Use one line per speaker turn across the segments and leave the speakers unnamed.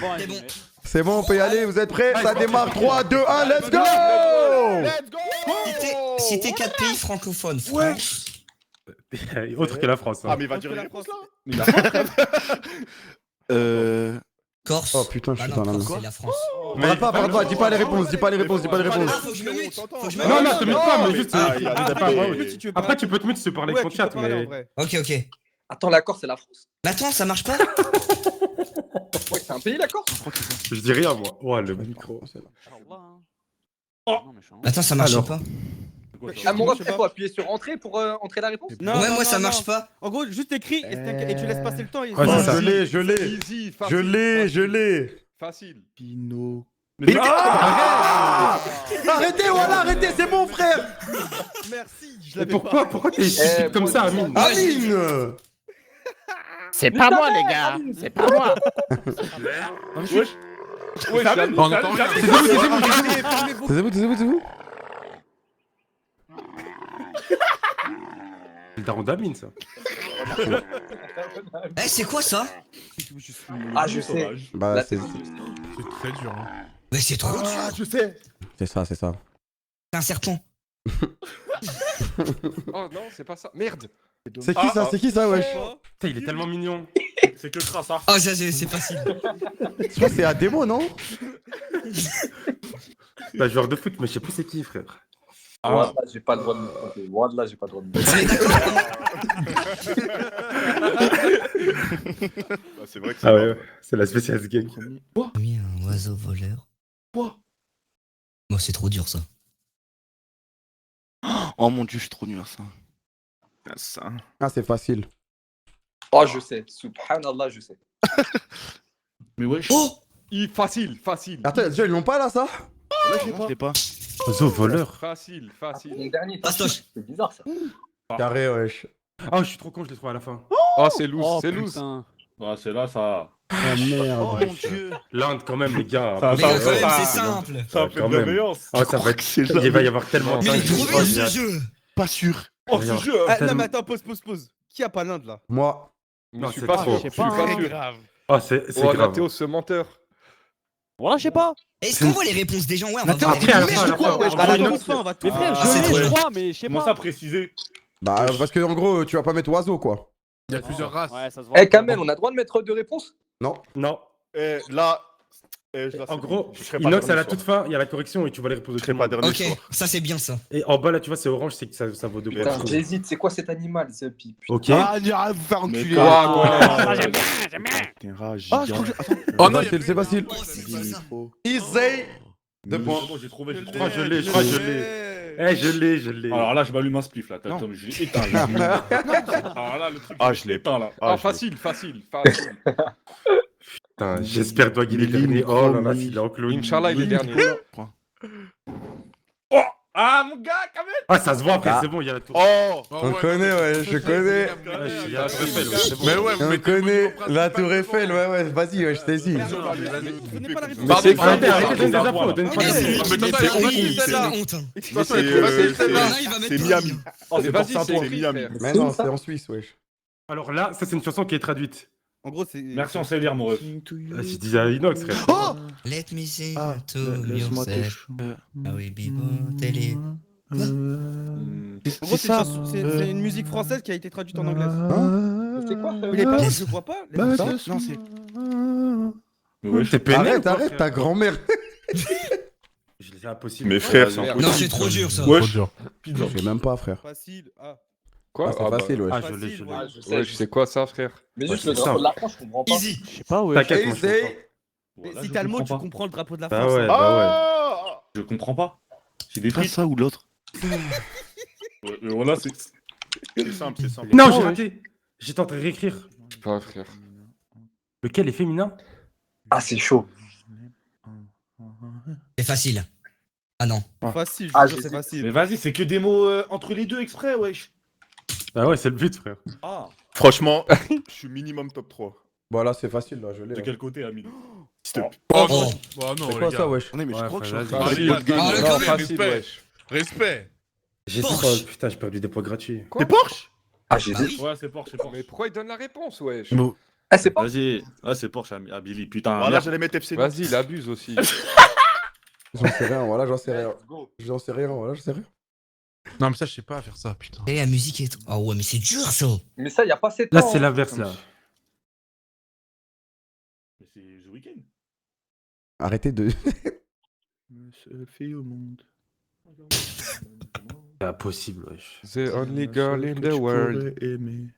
Bon,
C'est bon.
C'est bon, on peut y aller, vous êtes prêts? Ça démarre 3, 2, 1, let's go!
Let's go!
Citez 4 pays francophones. France.
Autre que la France.
Ah,
Hein.
mais il va dire
la
les réponses
France.
là.
Corse.
Oh putain, je
Ah
suis
non,
dans la
Corse,
merde.
c'est la France.
Parle pas, dis pas les réponses, dis pas les réponses, dis pas les réponses.
Ah, faut que je me mute. Faut que je me
Non,
mute.
non, te mets pas, mais juste.
Ah, il y a des
pas
appels.
vrai.
Si tu veux
Après, tu peux te mettre si tu parles avec ton chat, mais.
Ok, ok.
Attends, la Corse, c'est la France.
Mais attends, ça marche pas?
Ouais, c'est un pays, la Corse.
Je dis rien, moi. Ouais, le micro.
Attends, ça marche
Alors.
pas.
Ah, mon ref, faut appuyer sur entrée pour entrer la réponse.
Ouais, moi ça marche pas.
En gros, juste écris et tu laisses passer le temps. Et...
Ouais, c'est ça.
Je l'ai.
Easy,
Je
facile.
l'ai, je l'ai.
Facile.
Pino.
Arrêtez, voilà, arrêtez, c'est bon, frère.
Merci, je
Mais
l'avais pas.
pourquoi t'es stupide comme ça, Amine?
Amine.
C'est pas moi, les gars. C'est pas moi.
Ouais,
On entend rien.
C'est vous.
C'est le daron d'Amine, ça.
Eh, c'est quoi ça?
Ah, je sais.
Bah,
Là,
c'est
C'est très dur. Hein.
Mais c'est trop dur.
Ah, je sais.
ça.
C'est un serpent.
Oh non, c'est pas ça. Merde.
C'est qui ça, wesh?
Putain, il est tellement mignon.
C'est que Kras, hein.
Ah, c'est facile.
Je crois que c'est Ademo, non?
Bah, joueur de foot, mais je sais plus c'est qui, frère.
Moi, là, j'ai pas le droit de me tromper. Moi, là, j'ai pas le droit de me tromper.
On est d'accord.
Ah, c'est vrai que c'est
Ah ouais, c'est la spéciale gang.
Oui, un oiseau voleur.
Quoi?
Bon, c'est trop dur ça.
Oh mon dieu, je suis trop nul à ça.
ça.
Ah, c'est facile.
Oh, je sais. Subhanallah, je sais.
Mais wesh.
Oh!
Facile, facile.
Attends, déjà, ils l'ont pas là, ça?
Je l'ai pas.
Oiseau voleur.
Facile, facile.
Mon dernier.
Pastoche.
C'est bizarre, ça.
Carré, wesh.
Ah, je suis trop con, je l'ai trouvé à la fin.
Oh, c'est loose, c'est loose.
Ah, c'est là, ça.
Ah, merde.
Oh mon dieu.
L'Inde, quand même, les gars.
Ça,
Mais
ça,
quand
ça,
même,
ça,
c'est
ça,
simple.
Ça a fait
Quand
de
même.
bienveillance.
Ah, ça va être.
C'est
Il va y avoir tellement.
Mais il est trop bien ce jeu.
Pas sûr.
Oh, ce jeu.
Ah, non, mais attends, pause. Qui a pas l'Inde là?
Moi.
Non,
Je suis
c'est
pas
trop.
sûr. Je suis pas sûr.
grave.
Ah, c'est
Oh,
grave.
Nathéo, ce menteur.
Voilà, je sais pas.
Est-ce qu'on voit les réponses des gens? Ouais, on va
Attends,
voir les
après, à la
réponses.
fin, à la fin.
Ouais,
on
bah,
va
la
une
réponse
autre-
pas, on va tout.
Mais
frère,
Ah, c'est
je
trop
crois, mais je sais
Comment
pas.
ça préciser?
Bah, parce que en gros, tu vas pas mettre oiseau, quoi.
Il y a plusieurs races.
Ouais, ça se voit.
Eh, Kamel, on a droit de mettre deux réponses?
Non.
Non.
Eh, là.
En gros,
je serai pas
Inox, à
dernier
la
soir.
toute fin, il y a la correction et tu vas les reposer.
Je serai pas dernier
Ok,
soir.
ça c'est bien ça.
Et en bas, là, tu vois, c'est orange, c'est que ça vaut 2 points.
Putain, j'hésite. C'est quoi cet animal, ce pipe?
Ok.
Ah, il y a vous faire
Mais
enculer.
quoi,
J'aime bien. T'es un rat gigant.
Oh non, c'est facile.
Oh, c'est pas ça.
Easy. 2 points.
Bon, j'ai trouvé, j'ai
Je crois
trouvé.
que je l'ai. Eh, je l'ai.
Alors là, je m'allume un spliff là.
Non.
Attends, mais je l'ai éteint. Alors là, le truc.
Ah, je l'ai
éteint là.
Ah, facile, facile, facile.
Putain, j'espère toi qu'il est dernier. Oh là là, s'il est en clown.
Inch'Allah, il est dernier.
Ah, mon gars, quand même.
Ah, ça se voit après,
Ah.
c'est bon, il y a la tour.
Oh.
On connaît, ouais, je connais.
Il y a la tour Eiffel, ouais, c'est bon.
Mais ouais, vous
On
mettez
connaît
le
la tour Eiffel, ouais, vas-y, ouais, je t'ai dit.
Prenez pas la réponse.
Mais c'est
Arrêtez, arrêtez, donne des infos,
Voilà.
donne pas
Eh,
des
c'est-
infos.
Mais
c'est
attends,
pas
c'est
honte,
honte,
c'est la honte. hein.
Mais
c'est-
Là, il va mettre
c'est
pas
Miami.
bien.
Oh, c'est
Vas-y,
pour ça,
c'est
c'est
écrit,
Miami.
frère.
Mais non, c'est en Suisse, wesh.
Alors là, ça, c'est une chanson qui est traduite.
En gros, c'est.
Merci, on sait lire, mon ref.
Ah, je disais à Inox, frère.
Oh
Let me see
Ah,
to
laisse-moi
yourself. Ah oui, Bibo, télé.
En gros, c'est une musique française qui a été traduite en anglais.
C'est quoi?
Mais les paroles, je vois pas. Les
Bah,
paroles.
non, c'est.
Mais ouais,
T'es péné ou
Arrête,
quoi,
arrête,
frère
ta grand-mère.
C'est impossible.
Mes frères, c'est
merde.
impossible.
Non, c'est trop dur ça.
Ouais.
Je sais même pas, frère.
Facile. Ah.
Quoi?
Ah, c'est facile, wesh.
Ah, je l'ai,
Facile,
je l'ai.
ouais.
Ah, je sais.
Ouais, je sais quoi ça, frère?
Mais juste
Ouais,
le
c'est
drapeau
simple.
de la France, je comprends pas.
Easy.
Je sais pas, ouais.
T'inquiète, moi, je
Easy.
comprends
Voilà,
Si
je
t'as le mot, tu
comprends pas.
comprends le drapeau de la
pas.
France.
Bah ouais, bah
Ah, je comprends pas. C'est des
Pas
frites.
ça ou l'autre.
Voilà, c'est simple, c'est simple.
ouais. Non, j'ai raté. J'étais en train de réécrire.
Je sais pas, frère.
Lequel est féminin?
Ah, c'est chaud.
C'est facile. Ah non.
Facile,
Ah,
je te jure,
j'ai
c'est
dit-
facile.
Mais vas-y, c'est que des mots entre les deux exprès, wesh.
Ah ouais, c'est le but, frère.
Ah.
Franchement, je suis minimum top 3.
Bon, là, c'est facile, là, je l'ai.
De
là.
quel côté, Amine?
Oh,
Oh.
oh non,
C'est
les
quoi
gars.
ça, wesh?
Non, mais je
Ouais,
crois que je
frère,
suis en train
vas-y.
de
Ah,
game.
Ah,
là.
le quand même,
Facile,
respect.
wesh.
Respect.
J'ai dit,
Porsche.
oh, putain, j'ai perdu des points gratuits.
Quoi?
T'es Porsche?
Ah, j'ai
Ah
dit.
oui.
Ouais, c'est Porsche, c'est Porsche.
Mais pourquoi il donne la réponse, wesh?
Mais
Ah, c'est pas.
Vas-y. Ah, c'est Porsche à Billy. Putain.
Voilà,
merde.
j'allais mettre FC.
Vas-y, il abuse aussi.
J'en sais rien, voilà, j'en sais rien.
Let's go.
J'en sais rien, voilà, j'en sais rien.
Non, mais ça, je sais pas faire ça, putain.
Et la musique est. Oh ouais, mais c'est dur ça.
Mais ça, y a pas 7
Là,
ans.
c'est l'inverse, là.
Mais c'est The Weeknd.
Arrêtez de.
Seule fille au monde.
C'est impossible, wesh.
The only girl in the world.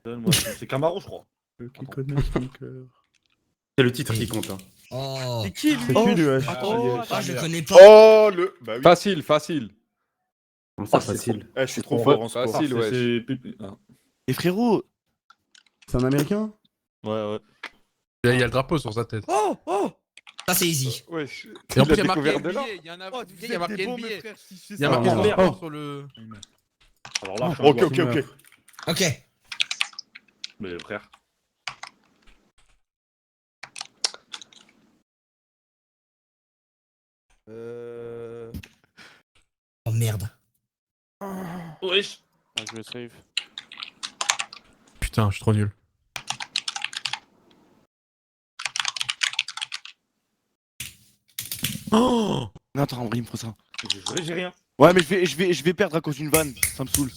Donne-moi, c'est Camaro, je crois.
Qui connaissent mon cœur.
C'est le titre qui compte. Hein.
Oh.
C'est qui
C'est
lui
qui lui, wesh?
Ah, je connais pas.
Oh le. Bah oui.
Facile, facile.
Comme ça,
Oh, c'est
facile.
Eh, je suis trop
Ouais,
fort en sport.
facile. ouais.
C'est. Ah.
Et frérot.
C'est un américain?
Ouais.
Il y a le drapeau sur sa tête.
Oh
Ça, c'est easy.
Wesh.
Et en plus, il y
Tu
a
l'as
marqué
découvert de là.
NBA. Il y a un
Oh,
il y a marqué NBA. Il y a
ça.
marqué
Oh,
NBA
oh.
sur le.
Alors là, je suis
Ok,
un
ok,
joueur.
ok.
Ok.
Mais frère.
Oh merde.
Wesh.
Je vais save.
Putain, je suis trop nul.
Oh non, attends, Ambry, il me faut ça.
J'ai rien.
Ouais, mais je vais perdre à cause d'une vanne. Ça me saoule.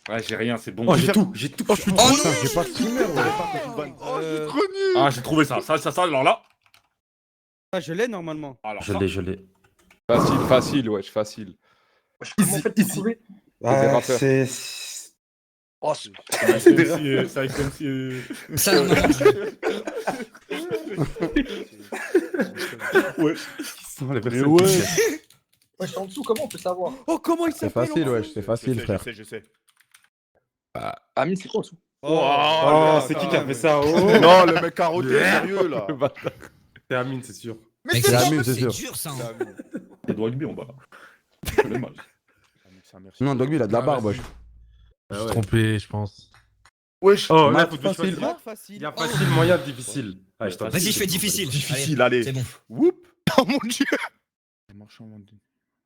Ouais, j'ai rien, c'est bon.
Oh, j'ai tout.
Oh, je suis
Oh
trop
non.
J'ai pas streamer, ouais, pas contre une vanne.
Ah, j'ai trouvé ça. Ça, alors là.
Ah, je l'ai normalement.
Alors
Je
ça.
l'ai, je l'ai.
Facile, wesh, facile.
Comment on fait pour trouver
des rappeurs.
Oh,
Ça XMC.
Ça, non,
Ouais.
Sans les personnes.
ouais.
je suis en dessous, comment on peut savoir?
Oh, comment il
C'est
s'appelle
facile,
en
wesh,
dessous
c'est facile, frère.
Je sais.
Amine, c'est quoi en dessous?
Oh, c'est qui a fait ça? Oh.
Non, le mec carotté, sérieux là.
C'est Amine, c'est sûr.
Mec,
c'est la
c'est
mule, c'est sûr.
dur ça. hein.
C'est Dwagby en bas. Le mal.
Non, Dogby, il a de la
Ah,
barbe,
vas-y.
wesh.
Je suis trompé, je pense.
Wesh.
Oh, là,
Math
faut te
facile.
choisir.
Math facile.
Il y a facile, moyen, difficile. Allez, je t'en
Vas-y, je fais difficile.
Difficile,
Allez,
allez.
c'est bon.
Whoop. Oh mon dieu.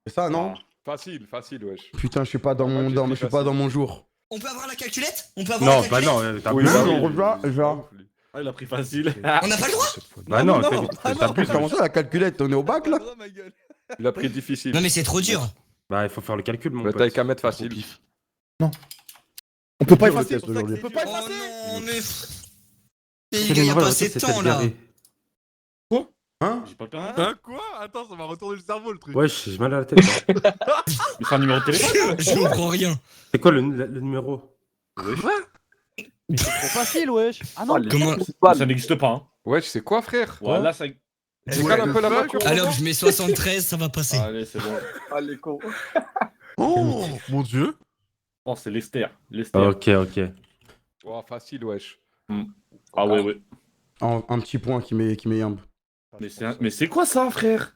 C'est ça, non?
Facile, wesh.
Putain, je suis pas dans mon, je suis pas dans mon jour.
On peut avoir la calculette? On peut avoir
Non,
la
bah
calculette?
non, t'as
Oui,
plus.
bah
Non,
oui.
on revient, genre.
Ah, il a pris facile.
On n'a pas le droit?
Bah non,
non,
t'as plus.
Comment ça, la calculette? On est au bac, là?
Oh, ma gueule.
Il a pris difficile.
Non, mais c'est trop dur.
Bah, il faut faire le calcul, mon
Bah,
pote.
t'as qu'à mettre facile.
On peut pas
dur, le
effacer
test aujourd'hui.
aujourd'hui.
On peut pas
Oh
effacer.
non, mais. Les gars, y a pas assez de temps là.
Hein?
J'ai pas le temps.
Hein, quoi? Attends, ça m'a retourné le cerveau le truc.
Wesh, j'ai mal à la tête. hein.
Mais c'est un numéro de téléphone.
Je comprends rien.
C'est quoi le numéro?
Trop facile, wesh. Ah non.
Comment?
Ça n'existe pas. Hein.
Wesh, c'est quoi, frère?
Voilà, ça.
Décale un peu la main.
Allez hop, je mets 73, ça va passer.
Allez, c'est bon.
Allez, con.
Oh mon dieu.
Oh, c'est Lester. Lester.
Ok.
Oh, facile, wesh.
Ah ouais.
Un petit point qui met yamb.
Mais c'est quoi ça, frère?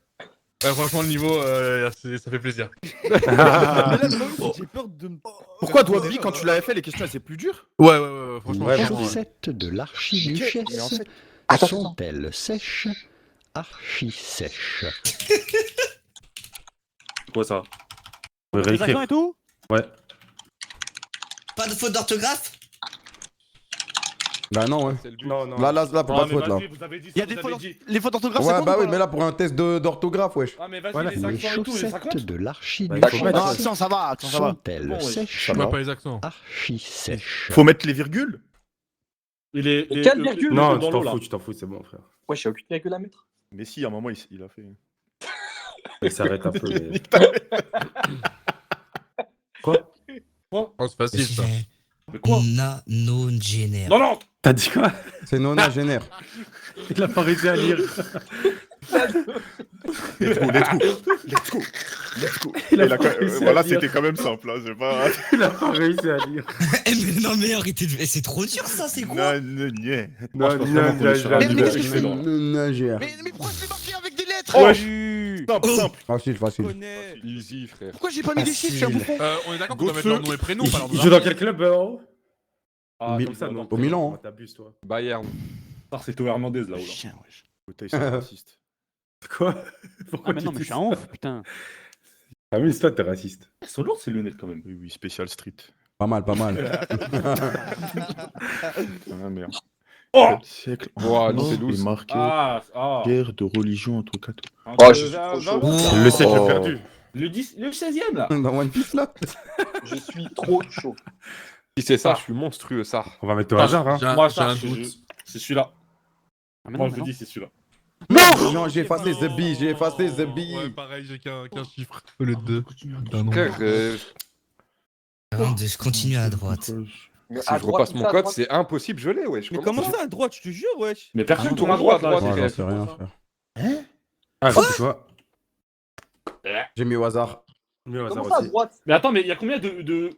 Ouais, franchement, le niveau, ça fait plaisir.
Mais là, le problème, c'est que j'ai peur de me.
Pourquoi Dwagby, quand tu l'avais fait, les questions elles étaient plus dures?
Ouais, franchement.
Ouais,
je
bah,
pense.
chaussettes de l'archiduchesse
Mais en fait,
sont-elles sèches, archi-sèches?
C'est quoi ça?
On va
Les accents
réécrire.
et tout.
Ouais.
Pas de faute d'orthographe?
Bah non, ouais.
C'est le but.
Non, non.
Là, pour pas de faute, là.
Vous avez dit
Il y a
ça,
des
vous
fautes.
avez dit.
Les fautes d'orthographe, ça
Ouais,
compte
bah
ou
oui,
pas,
mais là, pour un test d'orthographe, wesh.
Ah, mais vas-y,
Voilà.
les
Les
accents et tout, les
chaussettes
accents.
de
Faut
l'archiduchesse
mettre-
Non, accent, ça va, accent, ça va.
sont-elles
Bon, ouais.
sèches,
Ouais, pas les accents.
archi-sèches?
faut mettre les virgules.
Les
quelle virgule?
Non,
dans
tu
l'eau,
t'en
là.
fous, tu t'en fous, c'est bon, frère.
Ouais, j'ai aucune virgule à mettre.
Mais si, à un moment, il a fait.
Il s'arrête un peu. mais-
Oh, c'est facile ça.
Mais quoi?
Nanogénère.
Non!
T'as dit quoi?
C'est Nona Génère.
Il a pas réussi à lire.
Let's go.
Il a
Et là,
pas réussi à
voilà,
lire.
c'était quand même simple. Hein, c'est pas.
Il a pas réussi à lire.
Eh, mais non, mais arrêtez de. Eh, c'est trop dur ça, c'est quoi?
Non, non.
Non,
je pense vraiment qu'on est sur un
non,
niveau
non,
excellent.
Nona Génère.
Mais pourquoi je l'ai marqué avec des lettres?
Oh,
Oh,
Simple.
Facile, facile.
connais.
Easy, frère.
Pourquoi j'ai pas mis des chiffres, je suis un bouffon?
On est d'accord qu'on doit mettre leur nom et prénom, pas leur
Il
nom.
joue dans quel club, Haut
Ah,
Mi-
comme ça, non.
Au Milan, hein.
T'abuses, toi.
Bayern.
Ah, c'est Théo Hernandez là-haut. Là.
Chien, wesh.
Putain, c'est raciste.
Quoi? Pourquoi
Ah, mais non, mais
tu
je suis un ouf, putain.
Amuse-toi, t'es raciste.
Elles sont lourdes ces lunettes quand même.
Oui, oui, spécial street.
Pas mal, pas mal.
Ah merde.
Oh
Quel siècle
Ouah, non, c'est
est
loose.
marqué
Ah.
guerre de religion entre catholiques.
Oh, je suis trop chaud.
C'est le siècle
Oh.
perdu.
Le 16e là.
Dans One Piece là.
Je suis trop chaud.
Si c'est ça, je suis monstrueux, ça.
On va mettre au hasard, hein.
Moi,
J'ai un
ça,
doute.
c'est celui-là.
Ah, mais
Moi,
non,
je
non.
le dis, c'est celui-là.
Non, j'ai effacé The Bee, j'ai effacé The Bee.
Ouais, pareil, j'ai qu'un chiffre au lieu de 2.
Frère,
Avant de continuer à droite.
Mais
si je repasse mon code, c'est impossible, je l'ai, wesh.
Mais comment ça à droite, je te jure, wesh.
Mais personne
Ah,
tourne à droite là.
droite,
Ouais,
frère.
j'en sais rien, frère.
Ah, c'est quoi?
J'ai mis au hasard.
Mieux au hasard
Comment ça à
aussi.
droite?
Mais attends, mais il y a combien de.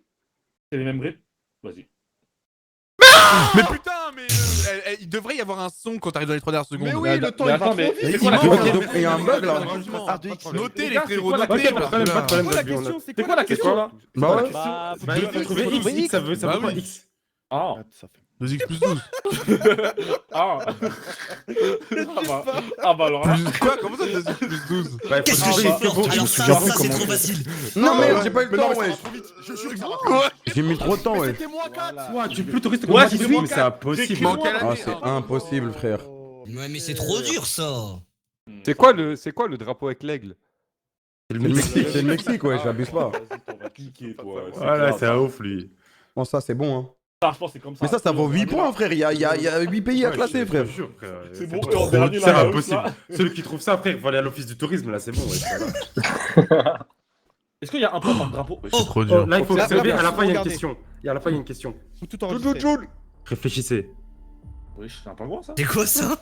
C'est les mêmes brés? Vas-y.
Mais putain, mais il devrait y avoir un son quand t'arrives dans les 3 dernières secondes.
Mais oui,
Mais
le temps
mais
il
attends,
va trop
mais
vite.
c'est
Il
quoi la
manque
question?
il y a un bug là.
Notez les
gars,
frérots,
c'est quoi la
notez.
question
là.
Pas de
C'est
problème,
quoi la
Gabi, on a-
question?
C'est quoi la question là?
Bah ouais.
Bah,
Bah, il faut trouver X, X, ça veut
Bah
quoi
oui.
X?
Ah.
ça fait.
2x plus 12.
Ah. Ah bah alors là.
Quoi? Comment ça 2x plus 12?
Ouais,
Qu'est-ce
faut
que
trouver
j'ai
X, c'est bon.
fait?
Je me
Alors
souviens
ça,
plus
c'est
comment
trop
on fait.
facile.
Non, merde, j'ai pas eu le
Mais non,
temps,
mais ça
wesh.
va trop vite. Je jure que ça va trop vite.
J'ai mis trop de temps, wesh.
Ouais, tu peux t'autoriser
Ouais,
comme
c'est
ça,
moi,
mais c'est
quatre.
impossible.
Mais en quelle
Ah,
année?
c'est impossible, frère.
Ouais, mais c'est trop dur ça.
C'est quoi le drapeau avec l'aigle?
C'est le Mexique, wesh, j'abuse pas.
Vas-y, on va cliquer, toi.
Voilà, c'est un ouf, lui.
Bon, ça, c'est bon, hein.
Ça, je pense que c'est comme ça.
Mais ça vaut 8 points, frère. Il y a 8 pays à
Ouais,
classer,
je
frère.
te jure, frère.
C'est bon,
trop-
et en dernier, là,
c'est
la hausse,
impossible.
là.
Celui qui trouve ça, après, il faut aller à l'office du tourisme, là, c'est bon. Ouais, voilà.
Est-ce qu'il y a un point par drapeau?
C'est trop
Oh,
dur.
là, il faut
Là,
observer,
là,
à la
faut
fin, il y a une
regarder.
question. Et à la fin, il y a une question.
Faut tout enregistrer.
Réfléchissez.
Oui, c'est un peu gros ça.
C'est quoi ça?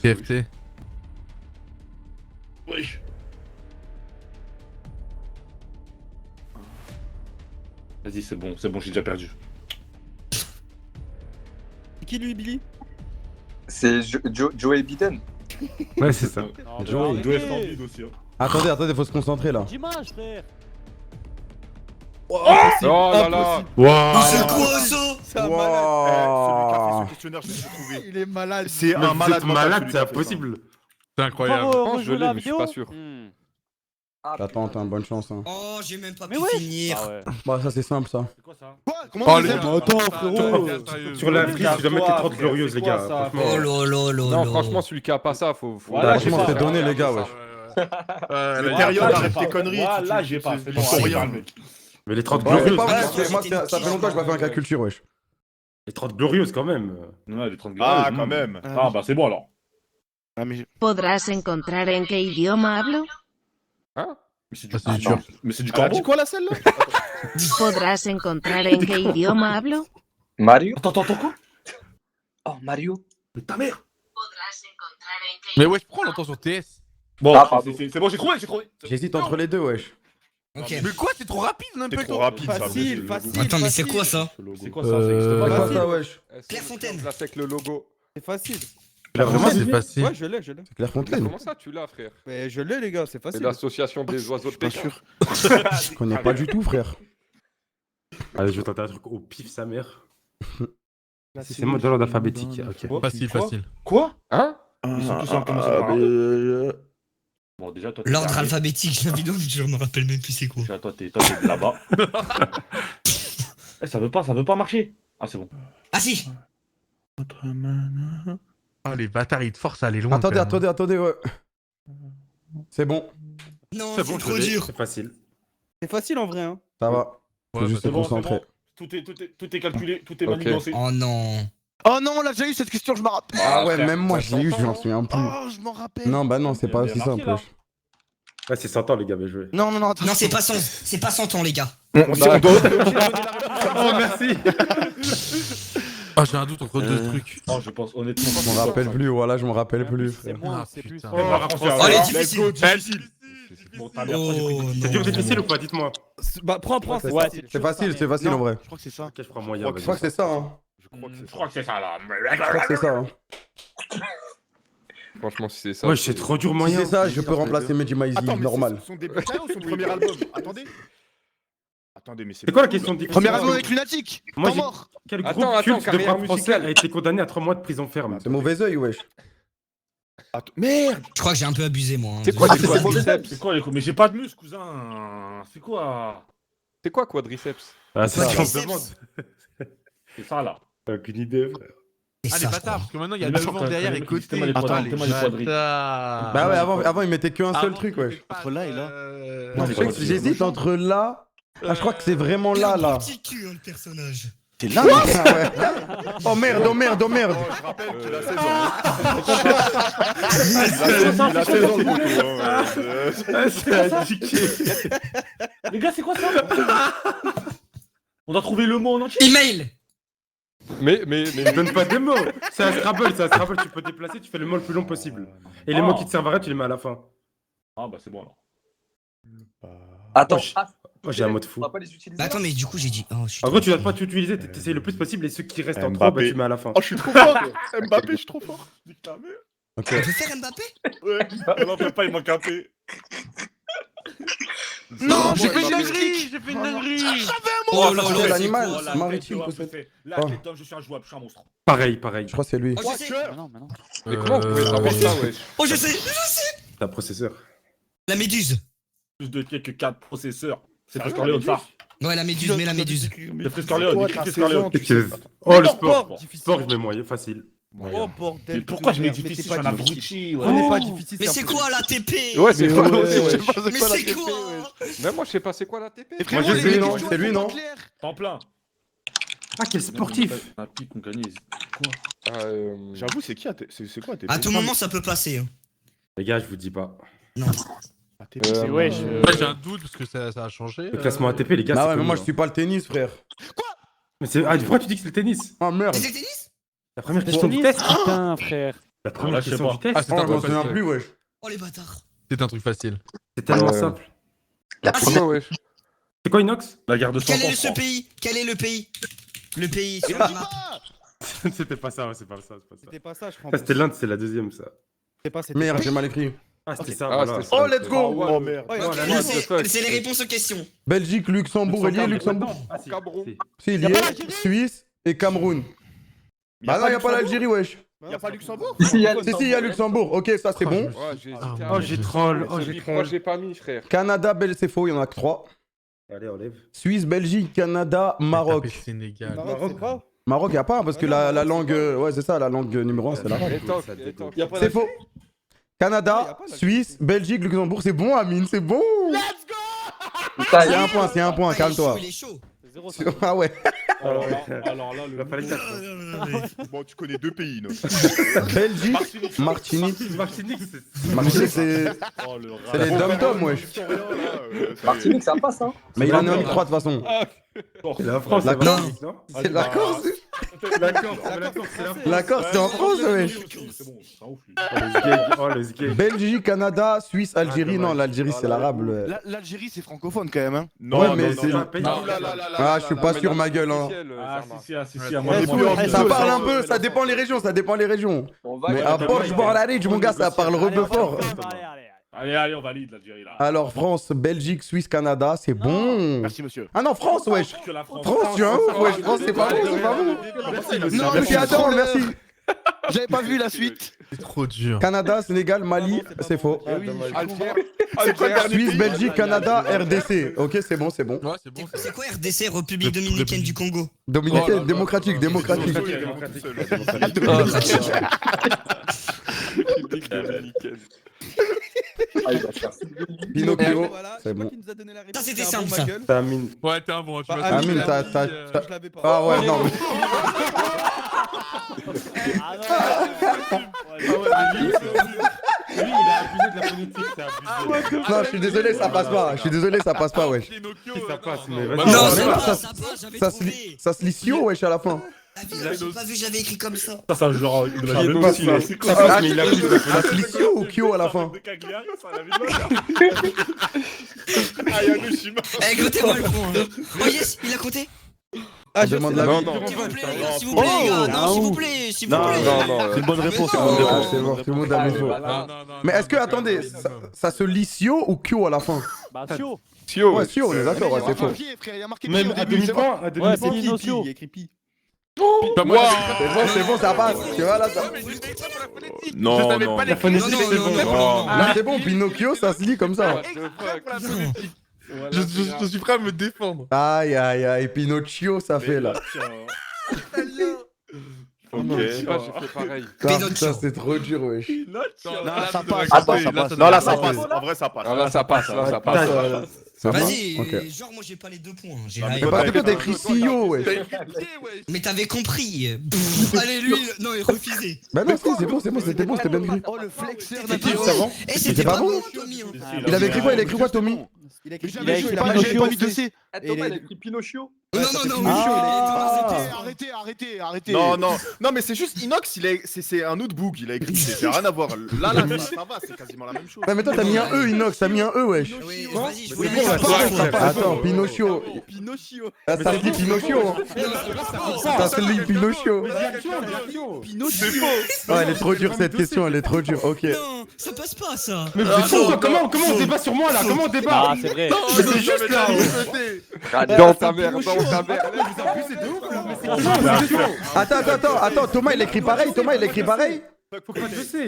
TFT.
Oui. Vas-y, c'est bon, j'ai déjà perdu.
C'est qui lui, Billy?
C'est Joey Biden.
Ouais, c'est ça.
Joey.
Joey Splendid aussi. Hein.
Attendez, faut se concentrer là.
Dimanche, frère.
Oh là là.
Waouh.
C'est quoi ça?
C'est un malade.
Celui qui a fait
Wow.
ce questionnaire, je l'ai trouvé.
Il est malade.
C'est
Mais
un
vous
malade
êtes
mental,
malade,
celui
c'est
qui a fait ça.
impossible.
C'est incroyable.
Je pense que je l'ai, mais je suis pas sûr.
Attends, bonne chance. Hein.
Oh, j'ai même pas
Mais
pu
ouais.
finir.
Bah, ça, c'est simple, ça.
C'est quoi ça?
Quoi? Comment
Oh
on
les
fait
gars,
ça?
Attends,
putain,
frérot.
sérieux.
Sur la liste, tu dois mettre les 30
frère,
glorieuses,
c'est
les
quoi,
gars.
ça,
Franchement.
Oh là là là
Non,
là.
franchement, celui qui a pas ça, faut.
Voilà,
Franchement,
j'ai
c'est
pas,
donné,
voilà,
les gars,
Ouais,
wesh.
ouais, ouais.
Mais
Ouais,
Thériault,
là,
arrête tes conneries.
Là, j'ai pas. C'est bon,
Faut rien.
rien, mec.
Mais les 30
Bah, c'est
glorieuses.
pas vrai,
Ah,
moi,
c'était
ça fait longtemps que je pas fait un cas culture, wesh.
Les 30 glorieuses, quand même.
Non, les 30
Ah, quand même.
Ah, bah c'est bon alors.
Ah, mais
¿Podrás encontrar en qué idioma hablo?
Mais c'est
Ah, c'est dur.
Mais c'est du
elle a dit
corbeau.
quoi là, celle-là?
¿Podrás encontrar en qué idioma hablo?
Mario?
Attends, quoi?
Oh, Mario.
Mais ta mère.
¿Podrás encontrar en qué
Mais wesh, prends l'entend sur TS.
Bon,
Ah, pardon.
c'est bon, j'ai trouvé.
J'hésite entre les deux, wesh.
Ok.
Mais quoi, c'est trop rapide, on a même
T'es
pas le
trop
temps.
rapide, ça.
Facile, facile.
Attends, mais c'est
facile.
quoi ça?
C'est quoi ça? Ça existe
C'est
pas.
quoi
facile.
ça, wesh?
Clairefontaine.
Là, c'est avec le logo.
C'est facile.
Là, vraiment,
C'est facile.
Ouais, je l'ai.
Claire Fontaine.
Comment ça, tu l'as, frère?
Mais je l'ai, les gars, c'est
C'est
facile.
l'association des oiseaux de
Pas
Pékin.
sûr.
Je connais pas du tout, frère.
Allez, je vais tenter un truc au pif, sa mère. Si c'est moi dans l'ordre alphabétique, ok.
Facile,
Quoi?
facile.
Quoi?
Hein?
Ils sont tous en commençant par un. Bon, déjà, toi, t'es
L'ordre
dernier.
alphabétique, j'ai envie de je me rappelle même plus c'est quoi.
Déjà, toi, t'es de là-bas. Eh, ça veut pas marcher. Ah, c'est bon.
Ah si.
Oh, les bâtards, ils te forcent à aller loin.
Attendez, ouais. C'est bon,
Non,
C'est
c'est
bon,
trop
je l'ai,
dur.
c'est facile.
C'est facile en vrai, hein.
ça va. Faut
Ouais,
juste se
c'est bon,
concentrer.
Tout est calculé, tout est
Ok.
manigancé.
Oh non.
Oh non, on l'a déjà eu cette question, je m'en rappelle.
Ah ouais,
frère,
même moi,
ça
je l'ai eu,
s'entend,
je m'en souviens plus.
Oh, je m'en rappelle.
Non, bah non, c'est pas
Il y a
aussi simple,
marqué, là.
wesh.
Ouais, c'est 100 ans, les gars, bien joué.
Non, attends.
Non, c'est pas 100 ans, les gars.
On doit.
Oh, merci.
Ah, j'ai un doute entre deux trucs.
Oh, je pense honnêtement.
Je m'en rappelle plus, voilà, je m'en rappelle plus,
C'est
frère.
moins, c'est plus.
Oh,
Allez, difficile.
difficile.
Bon, ta mère, toi, j'ai pris
Oh
C'est dur,
non.
difficile ou pas? Dites-moi.
Bah, prends,
Ouais,
c'est
c'est
facile.
C'est facile en vrai.
Je crois que c'est ça.
Ok, je prends moyen.
Je
Je
vas-y.
crois que c'est ça, hein.
Je crois que c'est
Je
ça.
crois que c'est ça, là.
Je crois que c'est ça, hein.
Franchement, si c'est ça.
Ouais, c'est trop dur,
Si
moyen.
c'est ça, je peux remplacer Mehdi Maizi,
Attends, mais
normal.
c'est son début de carrière ou son premier album? Attendez. Attendez, mais
C'est quoi la question difficile?
Premier album avec Lunatic.
Moi,
Temps
j'ai-
mort.
Quel
Attends,
groupe culte de
carrière
rap français
musicale.
a été condamné à 3 mois de prison ferme?
C'est mauvais oeil, wesh.
Merde.
Je crois que j'ai un peu abusé, moi. hein.
C'est quoi,
Désolé.
c'est quadriceps?
C'est quoi les coups? Mais j'ai pas de muscle, cousin. C'est quoi?
C'est quoi quadriceps?
Ah, c'est
Quoi,
ce qu'on
triceps
se demande.
C'est ça, là.
T'as aucune idée, frère.
Et
Ah, les
ça, je
bâtards,
crois.
parce que maintenant il y a le vent derrière et côté.
Système à l'étoile,
Ah, les
système à l'étoile.
bâtards.
Bah ouais, avant il mettait qu'un seul
Avant,
truc,
c'était
wesh.
pas,
Entre là et là.
Moi, je sais que j'hésite entre là. Ah, je crois que c'est vraiment là, là.
Petit cul, hein, le personnage.
C'est là,
Ah ouais. Oh merde, oh merde, oh merde.
Je rappelle qu'il a 16 ans. Il a 16 ans, le poteau. Hein,
C'est indiqué. Les gars, c'est quoi ça? On doit trouver le mot en entier.
Email.
Mais
Je donne pas des mots. C'est un Scrabble, tu peux déplacer, tu fais le mot le plus long possible. Et les mots qui te servent à rien, tu les mets à la fin.
Ah bah c'est bon alors.
Attends,
Oh, j'ai un mot de fou.
on va pas les utiliser.
Bah attends, mais du coup, j'ai dit. Oh, je suis
En gros,
trop
tu dois
con.
pas tout utiliser, t'essayes le plus possible et ceux qui restent en trop,
Mbappé.
bah tu mets à la fin.
Oh, je suis trop fort. Mbappé, je suis trop fort. Nique ta mère.
Ok.
On peut faire Mbappé?
Ouais. Non, fais pas, il manque un P.
Non, j'ai fait une
Mbappé.
dinguerie, j'ai fait une dinguerie.
Oh là
C'est
là.
l'animal
Oh, la
maritime,
tête,
peut-être.
Là,
Oh.
tête d'homme, je suis injouable, je suis un monstre.
Pareil.
Je crois que c'est lui.
Oh, je sais.
Mais comment vous pouvez savoir ça, wesh?
Oh, je sais.
T'as un processeur.
La méduse.
Plus de quelques 4 processeurs. C'est
Sérieux,
Frisco Corleone, ça.
Ouais, la méduse, mais la méduse.
C'est Frisco Corleone, écris Frisco Corleone.
Oh, le
Non,
sport.
pas difficile.
Sport, je mets moyen, facile.
Oh bordel.
Mais pourquoi je mets
Mais c'est
difficile,
pas
je suis un
difficile.
abruti, ouais.
On n'est pas difficile.
Mais c'est quoi la TP?
Ouais, c'est quoi
ouais,
aussi,
ouais.
je sais pas c'est
Mais
quoi la
c'est
TP,
quoi?
wesh. Même moi, je sais pas c'est quoi la TP.
Moi, je sais, non, c'est lui, non?
Temps plein.
Ah, quel sportif.
Un pic qu'on gagne. Quoi?
Ah,
J'avoue, c'est qui c'est quoi ATP?
À tout moment, ça peut passer. hein.
Les gars, je vous dis pas.
ATP,
Euh,
c'est
ouais,
Ouais, j'ai un doute parce que ça a changé.
Le classement ATP, les gars,
Bah
c'est
ouais, mais
connu,
moi je
hein.
suis pas le tennis, frère.
Mais c'est... Ah, pourquoi tu dis que c'est le tennis?
Ah merde.
C'est le tennis?
La première question du test.
Putain, frère.
La première
Là, je sais
question
pas.
du test.
Ah, c'est
Oh,
un
je m'en
truc
souviens
facile.
plus, wesh.
Oh les bâtards.
C'est un truc facile.
C'est tellement
Ouais.
simple.
La
Ah,
Pourquoi, wesh?
C'est quoi Inox?
La guerre de 100
Quel est
ans,
ce
je crois.
pays? Quel est le pays? Le pays sur la map.
C'était pas ça, ouais, c'est pas ça.
C'était pas ça, je crois.
Ça, c'était l'Inde, c'est la deuxième, ça.
C'était pas. c'était
Merde,
pas-
j'ai mal écrit.
Ah, c'était ça,
Ah,
voilà.
c'était ça.
Oh, let's go.
Oh merde.
Ouais,
Oh,
ok.
la
Là,
what the
c'est
fuck.
c'est les réponses aux questions.
Belgique, Luxembourg, est lié Luxembourg.
Ah, si.
Cameroun.
Si.
Si, il y est. Suisse et Cameroun. Bah non, y a pas l'Algérie, wesh.
Y a pas Luxembourg?
Si, si, y a Luxembourg. Ok, ça c'est bon.
Ouais, j'ai hésité. à
Oh,
mettre.
j'ai troll. Oh,
Celui
j'ai
que moi,
troll.
j'ai pas mis, frère.
Canada, Belgique, c'est faux, il y en a que 3.
Allez, enlève.
Suisse, Belgique, Canada, Maroc.
Tapé Sénégal.
Maroc, c'est pas.
Maroc, y a pas, parce que
Ah non,
la
Maroc,
langue.
c'est
Ouais, c'est ça, la langue numéro 1, c'est l'arabe.
Et toc,
Ça
et
dégoûte.
toc.
C'est faux.
Ah, y a
Canada,
pas la-
Suisse, Belgique, Luxembourg, c'est bon, Amine, c'est bon.
Putain,
C'est un point, c'est un point,
Ah, il est
calme-toi.
chaud, il est chaud.
Ah ouais.
Alors là,
Il va falloir 4.
Bon, tu connais 2 pays, non?
Belgique, Martinique.
Martinique, c'est...
Martinique, c'est
Oh, le rat.
c'est les dom-toms, wesh.
Martinique, ça passe, hein.
Mais il en est en 3 de toute façon.
C'est la France,
La
c'est
Corse.
Martinique, non?
C'est la Corse.
La Corse, c'est la Corse, c'est la France.
La Corse, c'est en France, wesh.
C'est bon, c'est un ouf, lui.
Oh, le sgeg. Oh, le sgeg.
Belgique, Canada, Suisse, Algérie.
dommage.
Non, l'Algérie, c'est l'arabe.
L'Algérie, c'est francophone quand même, hein?
Ouais, mais c'est-
un pays.
Ah, je suis pas sûr, ma gueule, hein.
Ah, si, si,
Ouais,
moi,
c'est
moi,
plus
moi,
en
moi,
Ça
deux,
parle
ça,
un peu, ça dépend les régions, ça dépend les régions.
On va
Mais
aller-
à Bordeaux-Bord-la-Ridge, mon gars, ça parle rebeu fort.
Allez, on valide l'Algérie là.
Alors, France, Belgique, Suisse, Canada, c'est bon.
Merci, monsieur.
Ah non, France, wesh.
Que la France.
France, tu es un ouf, wesh. France, c'est pas bon, c'est pas bon. Non, mais attends, merci.
J'avais pas vu la suite.
C'est trop dur.
Canada, Sénégal, Mali, c'est faux.
Algérie.
C'est quoi Suisse, Belgique, Canada, RDC. Ok, c'est bon, c'est bon.
Ouais, c'est bon.
C'est quoi RDC, République Dominicaine du Congo?
Dominicaine, démocratique, démocratique.
Ah, il va se faire.
Pinocchio,
Voilà,
c'est
c'est bon.
bon.
Qui nous a donné la réponse.
Ça, c'était
C'est un bon,
simple,
ma
ça.
gueule.
T'as mine.
Ouais, t'es un bon. Tu
Bah,
m'as
Amine,
dit,
t'as-
dit,
t'as-
Je l'avais pas.
Ah ouais, non. mais-
Lui, il a abusé de la politique, c'est abusé.
Non, je suis désolé, ça passe pas. Je suis désolé, ça passe pas, wesh.
Pinocchio,
Ça passe, mais
non,
vas-y.
Non,
non,
ça
mais
passe,
ça-
ça passe, j'avais
Ça se,
trouvé.
ça se lissio, wesh, à la fin.
Ah, putain, j'ai pas vu, je l'avais écrit comme ça.
Ça, c'est un genre de
Ça
la
passe, ça passe, mais il abuse de la
Ça se lissio ou Kyo à la fin?
Ah, Yanushima.
Eh, comptez-moi le point. hein. Oh yes, il a compté.
Ah,
Je demande la
Non,
vie.
non.
S'il vous plaît, les gars, s'il vous plaît, les gars. Non, s'il vous plaît, s'il vous
Non,
plaît.
non, non.
C'est une bonne réponse.
Mais
c'est une bonne
non.
Ah,
réponse.
c'est mort, tout le monde a mis faux.
Non, non, non.
Mais
non,
est-ce que,
non,
attendez,
non,
ça,
non, non.
ça se lissio ou Kyo à la fin?
Sio.
Ouais, Sio, on est d'accord, ouais, c'est faux.
Il y a marqué
Même à demi-point, à demi-point.
c'est Pi, il y a écrit Pi.
Bah, moi,
C'est bon, ça passe. Tu vois, là, ça...
mais j'ai fait exprès pour la phonétique.
Non,
Je savais
non.
pas
La
les
phonétique,
Non,
c'est
non,
bon.
non,
Oh.
Là, c'est bon, Pinocchio, ça se lit comme ça.
exprès pour la phonétique. Je suis prêt à me défendre.
Aïe, aïe, aïe, Pinocchio, ça fait là.
Ok, bah, j'ai fait pareil.
Putain, c'est trop dur, wesh.
Non, ça passe,
Attends,
ça passe.
Non, là, ça passe. En vrai, ça passe.
Ah, là, ça passe, là, ça passe.
Ça va
Vas-y,
Ok.
genre moi j'ai pas les 2 points. J'ai
Non,
la
mais
haine.
Parce que toi, t'as écrit CEO, wesh.
Mais t'avais compris. Allez, lui, non, il refusait.
Bah non, si, c'est bon, c'était bon, c'était bien écrit.
Oh, le flexeur
C'était
d'Apollo.
pas bon. Eh,
C'était
c'était
pas
pas
bon
bon, Tommy.
Il avait écrit quoi Il a écrit quoi, Tommy
Il a écrit
Il a écrit
pas mis de C.
Ah, Thomas, il a écrit Pinocchio.
Non, non, non.
Arrêtez. Non, mais c'est juste Inox, c'est un autre book, il a écrit, c'est rien à voir. Là, ça va, c'est quasiment la même chose.
Ouais, mais toi, t'as mis un E, Inox, t'as mis un E, wesh.
Oui, vas-y, je
C'est
voulais
bon,
dire.
ça passe. Attends, Pinocchio.
Pinocchio.
Ah, ça se dit Pinocchio. hein. Ça se lit Pinocchio.
Pinocchio.
Oh, elle est trop dure cette question, elle est trop dure. Ok.
Non, ça passe pas ça.
Mais vous êtes fous, quoi. Comment on débat sur moi là? Comment on débat?
Ah, c'est vrai.
Mais c'est juste là.
Dans ta mère, dans ta mère.
Attends, Thomas il écrit pareil,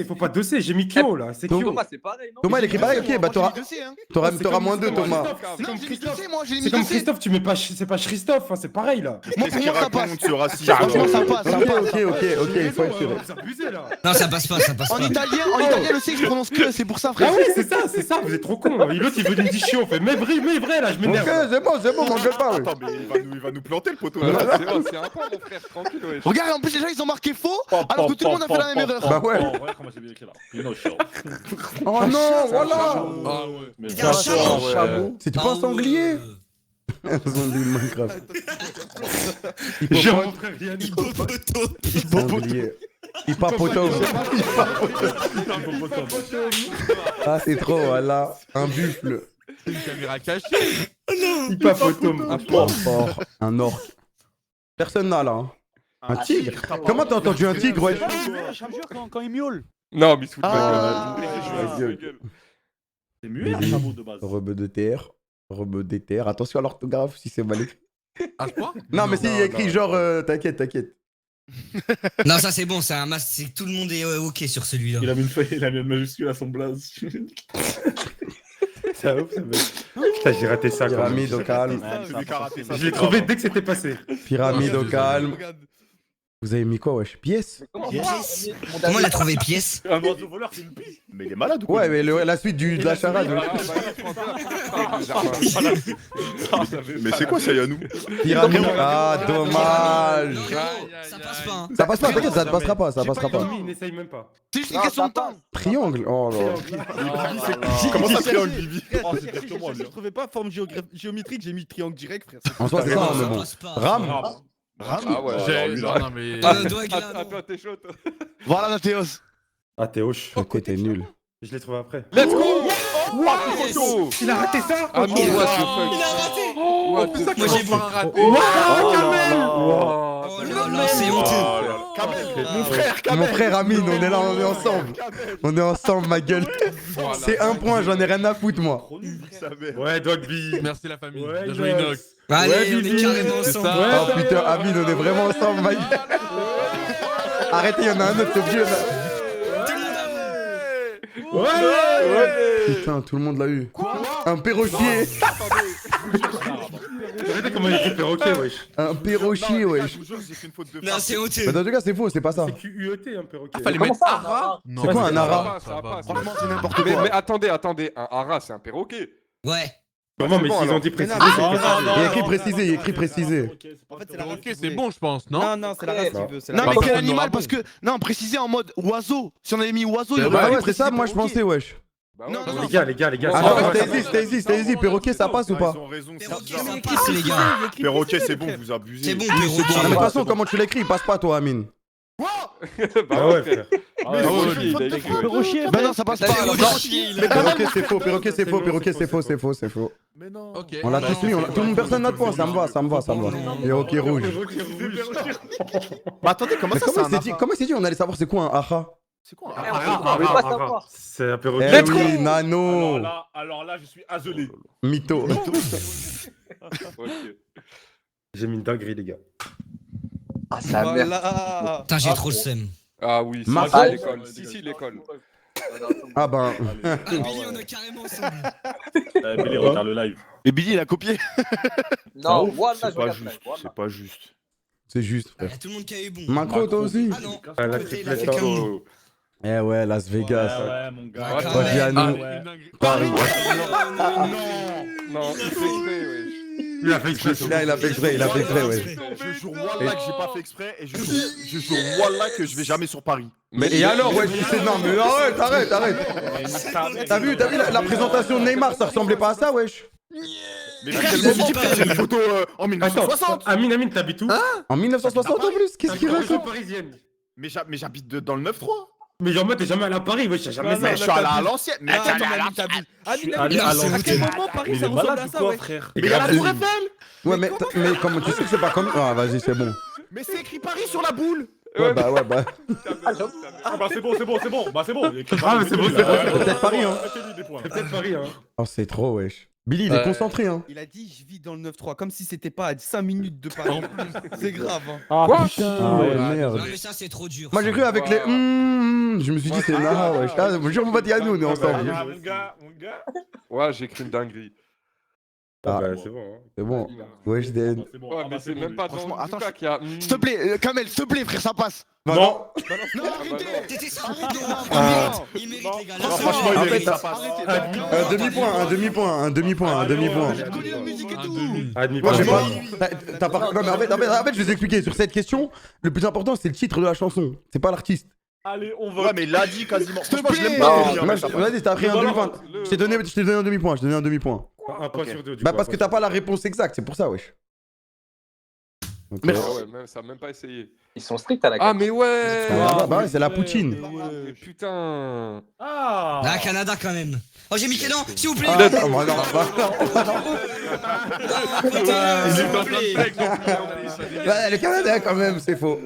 Faut pas doser, j'ai mis Kyo là, c'est Kyo.
Thomas, c'est pareil, non?
Thomas il écrit pareil, ok, bah t'auras moins 2, Thomas.
C'est comme Christophe, tu mets pas, c'est pas Christophe, c'est pareil là.
Qu'est-ce qu'il raconte ce racisme?
Franchement, ça passe.
Ok, il faut assurer.
Vous abusez là.
Non, ça passe pas, ça passe
En
pas.
italien, le C, je prononce que, c'est pour ça,
Ah
frère.
oui, c'est ça, vous êtes trop cons. L'autre il veut une chiant, on fait mais vrai là, je
Ok,
m'énerve.
c'est bon, m'engueule pas, ouais.
Attends, mais il va nous planter le poteau.
C'est bon, c'est un point, mon frère, tranquille, wesh.
Regarde, en plus, les gens, ils ont marqué faux, alors que tout le monde a fait la même erreur.
Bah ouais.
Comment j'ai bien écrit là? Pinocchio.
Oh non, voilà.
Ah ouais.
Mais
C'est un chat.
C'est pas un sanglier. Un sanglier de Minecraft.
J'ai rencontré rien.
Sanglier. Hippopotame. Ah, c'est trop, voilà. Un buffle.
Une caméra cachée.
Hippopotame.
Un orque. Personne n'a là. Un tigre. Comment t'as entendu un tigre, ouais?
Quand il miaule.
Non, mais sous
Ah.
ta gueule.
C'est muet un chameau de base.
Rebeu de terre. Attention à l'orthographe si c'est mal écrit.
À ce point?
Non, mais si il y a écrit genre, t'inquiète.
Non, ça c'est bon, c'est un masque, c'est que tout le monde est ok sur celui-là.
Il a mis une feuille, il a mis une majuscule à son blaze.
Ça ouf, ça va. Putain, j'ai raté ça quand même.
Pyramide au calme.
Je l'ai trouvé dès que c'était passé.
Pyramide au calme. Vous avez mis quoi, wesh? Pièce?
Comment il a trouvé pièce?
Un oiseau voleur, c'est une piste.
Mais il est malade ou quoi?
Ouais, mais la suite de la charade.
Mais c'est quoi ça, Yannou?
Pyramide. Ah, dommage.
Ça passe pas, hein.
Ça passe pas, t'inquiète, ça ne passera pas, ça passera pas.
Tommy, n'essaye même pas.
C'est juste une question de temps.
Triangle. Oh là.
Comment ça triangle, Bibi?
Oh, c'est pire que moi, lui.
Je trouvais pas forme géométrique, j'ai mis triangle direct, frère.
En soi, c'est ça,
Non,
mais
ça
bon.
passe pas.
Rame.
Ah ouais,
J'ai.
alors lui,
Non,
là.
non, mais.
Doigt glane.
Attends, t'es chaud, toi.
Voilà, Nathéos.
Ah, t'es hoche.
Ok, t'es nul.
Je l'ai trouvé après.
Let's go!
Yes.
Il a raté ça?
Ah non, what the
Il a
fuck?
raté.
What the fuck?
Moi j'ai vu. Oh là là, c'est honteux.
Mon frère Amine, on est là, on est ensemble. On est ensemble, ma gueule. C'est un point, j'en ai rien à foutre, moi.
Ouais, Dogby.
Merci la famille.
Ouais,
Bien joué, Inox.
Allez,
Ouais,
on est
Bibi.
carrément
C'est
ensemble.
ça.
Oh putain, Amine, on est vraiment ensemble, ma gueule. Arrêtez, il y en a un autre, c'est vieux là.
Ouais!
Putain, tout le monde l'a eu. Un perroquier.
Regardez comment il écrit perroquet, wesh.
Un perroquier, wesh.
Non, c'est honteux.
Mais dans tout cas, c'est faux, c'est pas ça.
C'est QUET, un perroquet.
Fallait mettre Ara. Non.
C'est quoi un ara?
Ça passe.
Franchement, c'est n'importe
Mais
quoi.
attendez, un hara, c'est un perroquet.
Ouais.
Comment, mais
bon,
s'ils
alors.
ont dit précisé,
Mais non,
c'est
mais-
précisé.
Il y a écrit précisé, il y a écrit précisé.
En fait, c'est la race
Ok,
qui
c'est
veut.
bon, je pense, non?
Non, c'est la race qui veut. c'est la
Non,
race.
mais
quel
personne
animal
n'aura
parce que. Non, préciser en mode oiseau. Si on avait mis oiseau, il y
Bah
aurait
Bah
pas
ouais, c'est ça,
précisé
moi je
perroquet.
pensais, wesh.
Bah
Non,
ouais,
non,
Les gars.
Attends,
Ah,
stay easy, perroquet, ça passe ou pas?
Ils ont raison, c'est
Perroquet,
bizarre.
ça passe, les gars.
Perroquet, c'est bon, vous abusez.
C'est bon,
Non, mais de toute
perroquet.
façon, comment tu l'écris? Il passe pas, toi, Amine.
Ah ouais, frère.
Bah non, ça passe pas. alors.
Perroquet, c'est faux, perroquet, c'est faux, perroquet, c'est faux, c'est faux, c'est faux.
Ok.
On l'a tous mis, tout le monde, personne n'a de points, ça me va, ça me va, ça me va. Et ok, rouge.
Bah attendez, comment
Mais
ça,
comment
c'est un
il s'est dit on allait savoir c'est quoi un aha?
C'est quoi
On veut pas savoir.
C'est un
Eh
perroquet.
oui, Nano.
Alors là, je suis asolé.
Mytho.
Ok.
J'ai mis une dinguerie, les gars.
Ah, ça merde.
Voilà.
Putain, j'ai trop le seum.
Ah oui,
Ma-
ça, l'école. Si, l'école.
Ah ben.
Ah, Billy, on est carrément ensemble.
Billy, regarde le live.
Et Billy, il a copié.
Non, voilà, je
C'est pas
regarde
juste,
ça.
c'est pas juste.
C'est juste,
Il y
frère.
a tout le monde qui a eu bon.
Macro, toi aussi?
Ah non.
Ah, la
Côté, il a fait
triplette.
qu'un bon.
Eh ouais, Las Vegas.
Ouais, mon gars.
Ouais,
Podiano. Paris.
Non, il fait exprès, wesh.
Il a fait exprès.
Là, il a fait exprès, il a fait exprès, ouais.
Je jure Wallah que j'ai pas fait exprès et je jure Wallah que je vais jamais sur Paris.
Mais et alors, ouais, tu sais, non, mais arrête. T'as vu la présentation de Neymar, ça ressemblait pas à ça, wesh.
Mais à quel moment frère, j'ai une photo en 1960?
Amine, t'habites où?
En 1960 en plus, qu'est-ce qu'il raconte?
Parisienne.
Mais j'habite dans le 9-3.
Mais genre, moi, t'es jamais allé à Paris, wesh, t'as jamais
Mais je suis allé à l'ancienne. Mais
Attends,
attends,
Amine,
allé à
à quel
l'ancienne.
moment Paris
Mais
ça
il est
ressemble
malade
à
ou
ça,
quoi,
ouais?
frère?
Mais il y a la tour Eiffel.
Ouais, mais comment tu sais que c'est pas comme. Ah, vas-y, c'est bon.
Mais c'est écrit Paris sur la boule.
Ouais, bah.
Ah bah c'est bon. Bah c'est bon.
Ah, mais c'est bon, c'est bon.
C'est peut-être Paris, hein.
C'est peut-être Paris, hein.
Oh, c'est trop, wesh. Billy, il est concentré, hein.
Il a dit je vis dans le 9-3 comme si c'était pas à 5 minutes de Paris. C'est grave. Hein.
Ah
Ah
putain.
ouais,
Non
merde.
mais ça c'est trop dur.
Moi, j'ai cru avec les. Je me suis dit, c'est Naha, wesh. Ah, bonjour, mon pote Yannou, on est ensemble.
Ah, mon gars.
Ouais, j'ai écrit une dinguerie.
Ah,
Bah, c'est bon, hein.
c'est bon. Wesh, des.
C'est bon.
Ouais,
Ah,
mais
bah,
c'est
bon,
même
lui.
pas
Franchement,
dans
attends,
Luka qui a.
S'il te plaît, Kamel, s'il te plaît, frère, ça passe.
Bah non.
Non,
arrêtez.
t'étais ça.
Ah.
Il mérite les gars.
Non, franchement, il mérite, ça passe.
Un demi-point.
Ah, demi
Moi, j'ai
point.
pas. T'as pas. Non, mais en fait, je vais vous expliquer. Sur cette question, le plus important, c'est le titre de la chanson. C'est pas l'artiste.
Allez, on
Ouais,
va.
mais il l'a dit quasiment.
S'il te
Franchement, je l'aime
plaît.
pas.
Non, vas-y, t'as pris un demi-point. Je t'ai donné un demi-point.
Un point sur deux, du
Bah,
coup,
parce
un
que
point
t'as pas la réponse exacte, c'est pour ça, wesh. Ok.
Ah ouais, même, ça a même pas essayé.
Ils sont stricts à la
Ah, mais ouais.
Bah ouais, c'est la poutine.
Mais putain.
Ah.
Ah, Canada quand même. Oh, j'ai mis quel nom, s'il vous plaît.
Ah, bah non, bah non.
S'il vous plaît.
Ouais, le Canada, quand même, c'est faux.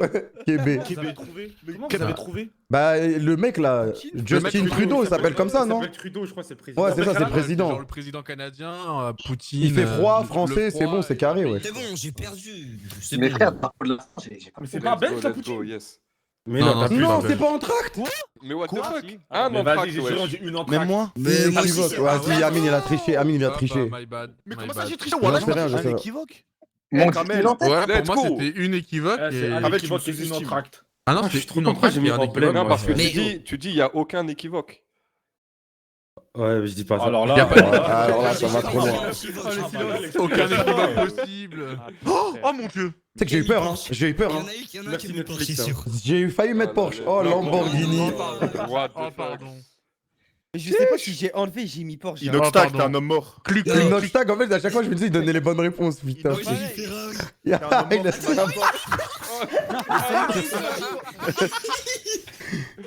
Québec.
Qui avait trouvé? Comment vous avez trouvé?
Bah, le mec là, Justin Trudeau, il s'appelle comme ça,
Il
non?
s'appelle Trudeau, je crois, c'est le président.
Ouais, c'est ça, c'est le
Genre
président.
le président canadien, Poutine.
Il fait froid,
le
français, c'est
froid,
bon, c'est carré, ouais.
C'est bon, j'ai perdu. C'est
Mais
bon.
frère, drapeau de la France, j'ai pas
Mais c'est
Let's
pas
go,
belge, ça,
let's go,
Poutine?
yes.
Mais
Non,
non,
non,
t'as plus.
Non,
ça,
c'est pas en tract.
Mais what the
Quoi
fuck?
Ah,
Un
mais
entracte,
vas-y, j'ai
wesh.
rendu une entracte.
Même moi.
Mais équivoque. Ouais, si, Amine, il a triché. Amine, il a triché.
My bad.
Mais
my
comment ça,
bad.
j'ai triché?
Non,
Wallah,
je sais rien, je sais rien.
équivoque.
Mon
Kamel.
Dieu,
Ouais,
Let's
pour moi
go.
c'était une équivoque.
Ah, c'est
et-
un
Avec
équivoque
tu
qui
me
est une
sous-estimes.
entracte.
Ah non,
Ah, je
c'était
trouve
une
pourquoi
entracte
j'ai mis
et un
problème,
équivoque.
Non,
moi,
parce que
Mais-
tu dis, il y a aucun équivoque.
Ouais, je dis pas ça.
Alors
Y a
là,
pas de-
Alors là, ça va trop loin.
Aucun équivoque possible.
Oh mon dieu.
Tu sais que j'ai eu peur, hein. J'ai eu
Il
peur,
y en
hein.
a eu qui
Merci
me
Netflix,
Porsche, c'est
hein.
sûr.
J'ai eu failli mettre Porsche. Oh, Lamborghini.
What the
Oh,
fuck?
pardon.
Je sais pas si j'ai enlevé, j'ai mis Porsche.
Inoxtag,
pardon.
t'es un homme mort.
Clic,
Une Noxtag, en fait, à chaque fois, je me disais, il donnait les bonnes réponses, putain.
Moi, j'ai dit Ferrari.
Il a-
T'es un homme
il a-
mort.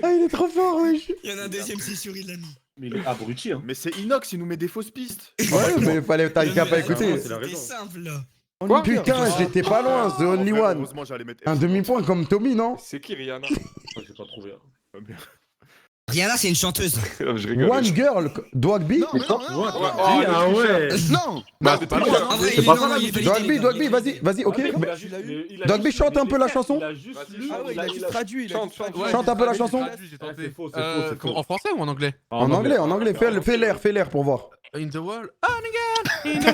Ah, il est trop fort, wesh.
Il y en a un deuxième, c'est sûr, il l'a mis.
mais il est abruti, hein.
Mais c'est Inox, il nous met des fausses pistes.
Ouais, mais fallait, t'as qu'à pas écouter.
C'est la
C'était
raison.
simple là.
Quoi Putain, j'étais pas loin, The Only
En vrai,
One.
Heureusement, j'allais mettre.
Un demi-point comme Tommy, non?
C'est qui Rihanna?
J'ai pas trouvé. hein.
Rihanna, c'est une chanteuse.
Je rigole.
One Girl, Dwagby?
Oh,
Ah ouais.
Non.
Bah, c'est pas loin.
En vrai,
C'est
il est
pas
non,
ça,
il est
Dwagby,
validé.
vas-y, ok.
Il
Mais-
a juste- il a
Dogby,
juste-
chante un
mais
peu la
frère,
chanson.
Il a juste
Vas-y,
lu.
Ah ouais, il a juste traduit. Il a
Chante,
juste
chante.
traduit.
Ouais,
Chante un peu la chanson.
J'ai
Ah,
tenté.
c'est faux, c'est faux, c'est faux.
En français ou en anglais?
En anglais, fais l'air pour voir.
In the world. Oh my god!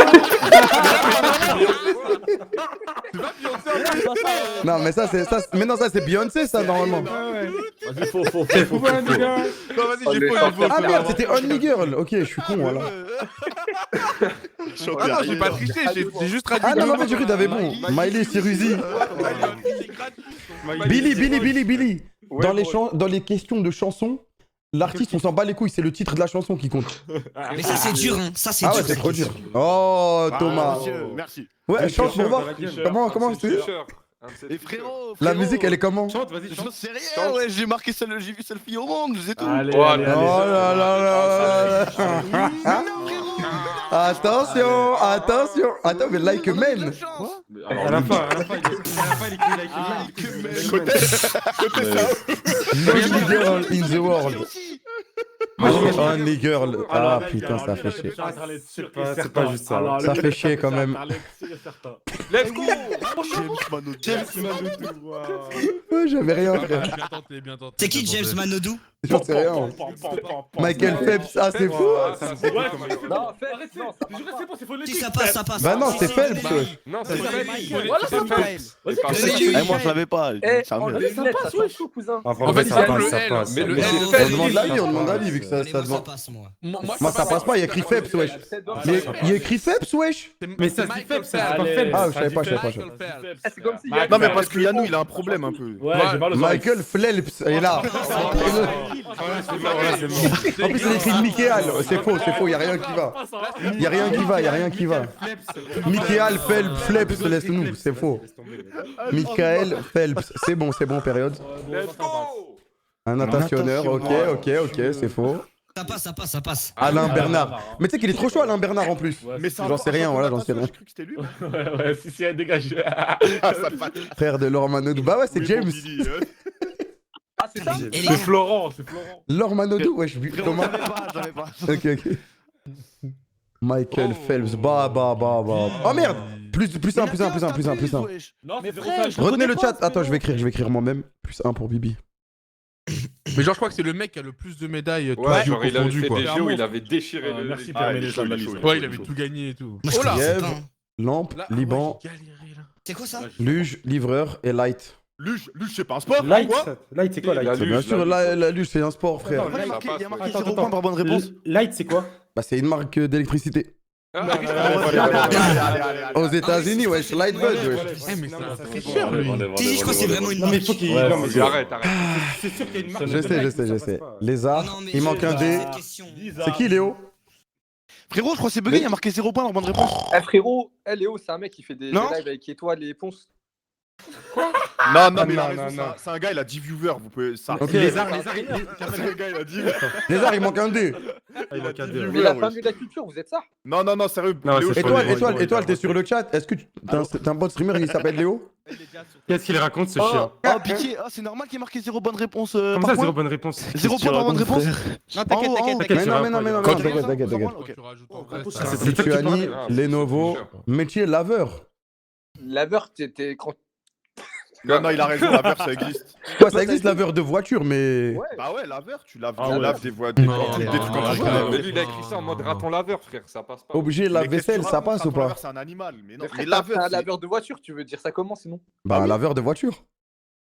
Non, mais ça, mais non, ça, c'est Beyoncé, ça, normalement.
Vas-y, faux.
Non, vas-y, j'ai faux, j'ai faux.
Ah merde, c'était Only Girl. Ok, je suis con, voilà.
Ah non, j'ai pas triché, j'ai juste traduit.
Ah non, non, mais j'ai cru que t'avais bon. Miley Cyrus. Billy. Dans les questions de chansons, l'artiste, on s'en bat les couilles, c'est le titre de la chanson qui compte.
Mais ça, c'est dur, hein. Ça, c'est
Ah
dur.
ouais, c'est trop dur. Oh, Thomas.
Merci.
Ouais, chante pour voir. Comment c'est?
Et frérot,
La musique, elle est comment?
Chante, vas-y,
j'en
chante.
sais rien, ouais, j'ai marqué celle, j'ai vu seule fille au monde, je sais tout.
Allez,
Oh
allez,
Oh
allez.
là là là. Attention. Attends, mais like a man.
À la fin, il écrit like
Only girl in the world. Only girl. Ah putain, ça fait chier.
C'est pas juste ça.
Ça fait chier quand même.
Let's go!
James Manotou.
Ouais, j'avais rien,
Bien
frère.
tenté, bien tenté.
C'est qui James Manodou?
J'en sais rien. Michael Phelps, ah, c'est fou.
Ça me fait
Ouais,
comme
Non, fais.
Arrêtez.
Non,
Je jure, c'est bon, c'est phonétique.
Si ça passe, ça passe.
Bah non,
Si,
c'est
si,
Phelps.
si,
wesh.
Non,
C'est
c'est
Michael.
Voilà,
C'est
ça passe.
Michael.
Vas-y,
C'est
qu'est-ce que
lui.
tu
moi je l'avais pas.
Eh,
Ça
enlève
me-
les
ça
lunettes,
passe,
ça change
wesh.
tout, cousin.
En
En
vrai,
fait,
ça
c'est
passe,
le
ça
L,
passe.
mais le
Mais
L,
c'est
On
Phelps.
demande l'avis, on demande l'avis, vu que ça
Allez, moi, ça
demande.
passe, moi.
Moi, ça passe pas, il y a écrit Phelps, wesh. Il y a écrit Phelps, wesh.
Mais ça se dit Phelps, ça se dit pas
Allez.
Phelps.
Ah, je savais pas, je savais pas.
Michael Phelps.
C'est comme si
Non, mais parce que Yannou, il a un problème un peu.
Ouais, j'ai mal aux oreilles.
Michael Phelps est là. En plus, il a écrit Michael. C'est faux, y a rien qui va. Y a rien qui va. Michael Phelps, laisse-nous, c'est faux. Michael Phelps, c'est bon, période.
Let's go.
Un natationneur, ok, c'est faux.
Ça passe.
Alain Bernard. Mais tu sais qu'il est trop chaud, Alain Bernard en plus.
Mais c'est
J'en sais rien, voilà, j'en sais rien.
J'ai cru que c'était lui.
Ouais, si, elle dégage.
Ah, ça passe.
Frère de Laure Manodou. Bah ouais, c'est
Oui,
James.
bon, Billy,
Ah, c'est ça?
Et les
C'est
gars,
Florent.
Laure Manodou, wesh, comment?
J'avais pas.
Ok. Michael Phelps, bah. Oh merde! Plus un.
Non,
Mais
c'est
frère,
0,5.
je
Retenez le
reconnais
chat.
pas,
Attends, je vais écrire moi-même. Plus 1 pour Bibi.
Mais genre, je crois que c'est le mec qui a le plus de médailles.
Ouais,
tous
genre il avait
confondus,
fait
quoi.
des jeux où il avait déchiré
Ah,
le.
merci,
les-
Pierre
Ah,
Ménès,
il est chaud, il est
ça
chaud.
valide.
Ouais, il avait tout gagné et tout.
moi je
Oh là.
connaissais pas.
Yves.
hein.
Lampe,
Là,
Liban,
ouais, j'ai galéré, là.
C'est quoi ça?
Luge, Livreur et Light.
Luge, c'est pas un sport.
Light,
Quoi
Light, c'est quoi
La
Light?
Luge,
Bien sûr, la Luge, c'est un sport, frère.
Attends,
Il y a marqué,
Ça
il y a
passe,
marqué
ouais.
0 points par bonne réponse.
Light, c'est quoi?
Bah, c'est une marque d'électricité.
Ah,
Aux États-Unis, wesh, Lightbud, wesh.
Eh, mais c'est un tricheur, lui.
Si, je crois que c'est vraiment une
Non, mais il
marque.
faut qu'il.
Ouais,
Non, mais
vas-y, arrête.
c'est sûr qu'il y a une marque.
Je
de
sais,
Light,
je sais,
ça
je
passe
sais.
pas.
Lézard,
Non, mais
il
je
manque un
pose
dé.
cette question.
C'est qui, Léo?
Frérot, je crois que c'est bugué, il y a marqué 0 points par bonne réponse.
Eh, frérot, Léo, c'est un mec qui fait des
Non.
lives avec Étoile et Ponce.
Non, mais il a
Non,
raison,
non.
c'est un gars, il a 10 viewers. Vous pouvez. Ça.
Ok.
Lézard,
C'est un gars, il a 10 viewers.
Lézard, il manque un dé.
il manque un
Mais
dé.
Mais il a
ouais.
pas vu de la culture, vous êtes ça?
Non, sérieux.
Non,
Léo,
c'est
je
pas
connais.
Étoile, t'es sur le chat. Est-ce que t'as un bot streamer, il s'appelle Léo?
Qu'est-ce qu'il raconte, ce chien?
Oh, pitié, c'est normal qu'il y ait marqué 0 bonne réponse.
Comme
par
ça,
point.
zéro bonne réponse.
0 points par bonne réponse.
Non,
En haut, en haut.
Mais non,
Quand-
t'inquiète.
Quand tu rajoutes en vrai, ça-
c'est toi qui
Lituanie,
parles.
Lenovo, métier laveur.
Laveur, t'étais.
Non, il a raison, la verre, ça existe.
Quoi, ça existe laveur de voiture, mais.
Ouais.
Bah ouais, la verre, tu laves,
Ah
tu
ouais.
laves des voies,
Non,
des trucs
non,
quand tu joues.
non,
Mais lui, il a écrit ça en mode raton laveur, frère. Ça passe pas.
Obligé, la
Mais qu'est-ce que
vaisselle,
tu
ça
racontes,
passe ou
raton
pas?
laveur, c'est un animal. Mais non,
Mais
mais
frère,
laveur,
t'as un
c'est-
laveur de voiture, tu veux dire ça comment sinon?
Bah,
oui.
laveur de voiture.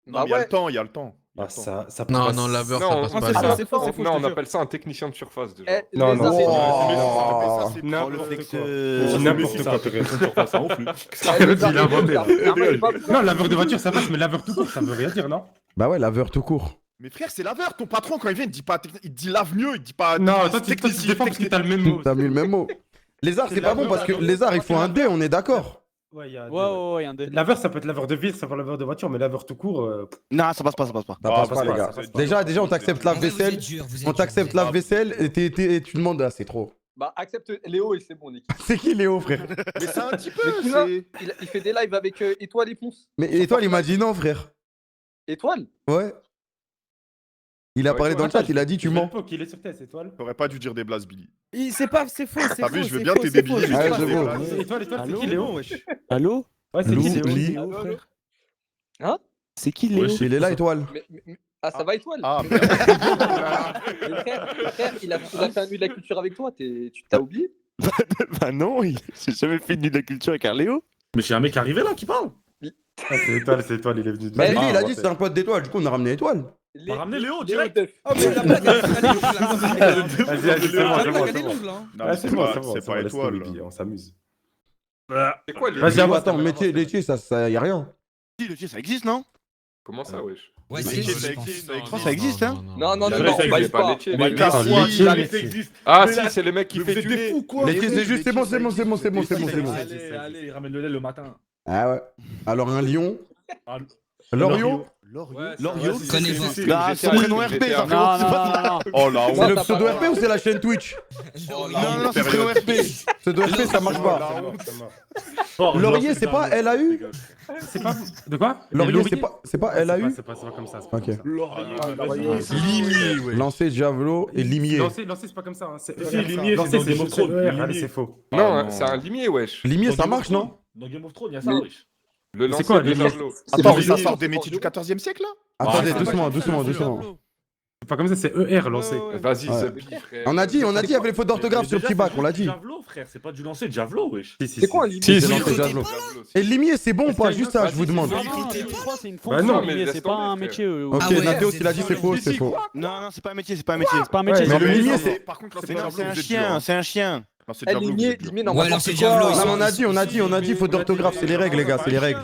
Non, mais il y a le temps, il y a le temps.
Ah, ça
Non,
passe.
non, laveur,
Non,
ça passe
non,
pas.
c'est
ça.
faux, c'est faux, c'est faux.
Non,
je
on
te jure.
appelle ça un technicien de surface déjà.
Eh,
Non,
Lézard,
non.
c'est-
Oh.
c'est
N'importe quoi.
C'est
C'est n'importe quoi.
Eh, Lézard,
Il a inventé, là.
c'est pas bon.
Non, laveur de voiture, ça passe, mais laveur tout court, ça veut rien dire, non?
Bah ouais, laveur tout court.
Mais frère, c'est laveur. Ton patron, quand il vient, il dit pas il dit lave mieux, il dit pas.
Non, toi, tu te défends parce que t'as le même mot.
T'as mis le même mot. Lézard, c'est pas bon parce que lézard, il faut un dé, on est d'accord.
Ouais, il y a.
Ouais, un dé.
Laveur, ça peut être laveur de vitre, ça peut être laveur de voiture, mais laveur tout court.
Non, ça passe pas.
Ça passe pas, les gars. Déjà, on t'accepte
En vrai, vous
lave-vaisselle.
êtes dur, vous êtes
On
dur,
t'accepte
vous êtes
lave-vaisselle et tu demandes, ah, c'est trop.
Bah, accepte Léo et c'est bon, Nick.
C'est qui Léo, frère?
Mais c'est un petit peu.
Mais Poulain,
c'est-
il fait des lives avec Étoile et Ponce.
Mais Étoile, il m'a dit non, frère.
Étoile?
Ouais. Il a parlé dans le chat, il a dit tu mens.
Il est sur tête, étoile.
T'aurais pas dû dire des blases, Billy.
C'est pas, c'est faux, c'est
T'as
faux.
vu, je veux
c'est
bien
faux,
t'aider,
c'est faux,
Billy,
je
mais
sais
Ouais,
pas,
je
c'est
vois.
faux.
Étoile, c'est
Allô,
qui Léo?
wesh.
Allô?
Ouais, c'est
Lou,
qui Léo?
Léo.
C'est qui Léo?
Il est là, Étoile.
Ah, ça va Étoile?
Ah,
Mais frère, il a fait un nuit de la culture avec toi, tu t'as oublié?
Bah non, j'ai jamais fait de la culture avec un Léo.
Mais c'est un mec arrivé là qui parle.
Ah, c'est étoile, il est venu.
Bah,
Mais-
Billy, il a dit c'est un pote d'Étoile, du coup, on a ramené Étoile.
On va ramener Léo direct.
Duff.
Oh, mais il a pas
Vas-y, c'est bon,
Il
c'est
a
bon,
pas
c'est
gagné
bon.
l'ongle, hein.
non,
Ah,
mais
c'est bon, c'est bon,
c'est pas
laisse
étoile.
tomber, on s'amuse.
C'est quoi les.
Vas-y,
Attends, métier, ça y a rien.
Si, le T, ça existe, non?
Comment ça, wesh?
Ouais,
Mais
c'est
qui,
je
ça
pense.
existe, ça existe.
crois que ça existe, hein.
Non, non,
Il
non,
y a
non,
pas
on valide
pas
pas.
laitier,
On
mais
valide
attends,
pas.
laitier,
La
mais
laitier
c'est-
existe.
Ah,
Mais
si,
là-
c'est le mec qui
Mais
fait
vous êtes
du
des
lait.
fous quoi.
Métier, c'est juste, c'est bon, c'est bon, c'est bon, c'est bon, c'est bon, c'est bon.
Allez, allez, il ramène le lait le matin.
Ah ouais. Alors un lion.
Ah,
Loriot.
Ouais,
Loriot.
c'est-
Connais
c'est-
pas.
Ah, son prénom RP, ça, frérot, c'est pas...
Oh là,
C'est le pseudo RP ou c'est la chaîne Twitch?
Non, c'est prénom RP.
Pseudo RP, ça marche pas. Laurier, c'est pas LAU?
C'est pas. De quoi?
Laurier, c'est pas LAU?
C'est pas comme ça. c'est
Ok.
pas comme ça.
Limi, ouais.
Lancer Javelot et Limier.
Lancer, c'est pas comme ça. Hein.
Si, Limier,
Lancer,
c'est dans
c'est
Game of Thrones.
allez,
Limier.
c'est faux.
Non, c'est un limier, wesh.
Limier,
Dans
ça
Game of
marche, non?
Thrones. Dans Game of Thrones, il y a ça,
Mais-
wesh.
Le
C'est
lancer
quoi,
de
les-
javelot.
Attends, mais
C'est
ça
pas
sort
bon.
des métiers du 14e siècle là?
Attendez,
Ah,
doucement,
c'est
doucement,
pas
doucement.
C'est pas comme ça, c'est ER lancé.
Vas-y,
Ouais.
Zeb, frère.
On a dit, il y avait les fautes d'orthographe sur le petit bac, on l'a dit.
Javelot, frère, c'est pas du lancer de javelot, wesh.
C'est quoi un limite?
Si,
Vous
si,
l'écoutez
c'est javelot.
pas, là
Et le limier, c'est bon ou pas?
Est-ce qu'il y a
Juste ça, je vous demande.
Vous
Non,
l'écoutez
je
pas
crois que c'est une
Bah
fonction,
non,
mais
mais
laisse
c'est pas
tomber,
un
frère.
métier.
Ok,
Ah ouais.
Nadeos, il a dit c'est faux, c'est faux.
Non, non, c'est pas un métier, c'est pas un métier. C'est pas un
Ouais,
métier.
mais le
c'est
limier,
un-
c'est.
Par contre,
C'est
lancer
non,
de
c'est un
javelot, vous êtes
chien,
dur.
c'est un chien.
Lancer de javelot, vous êtes dur.
Ouais,
n'importe
lancer
quoi.
javelot,
Non, mais on a dit faute d'orthographe, c'est les règles, les gars, c'est les règles.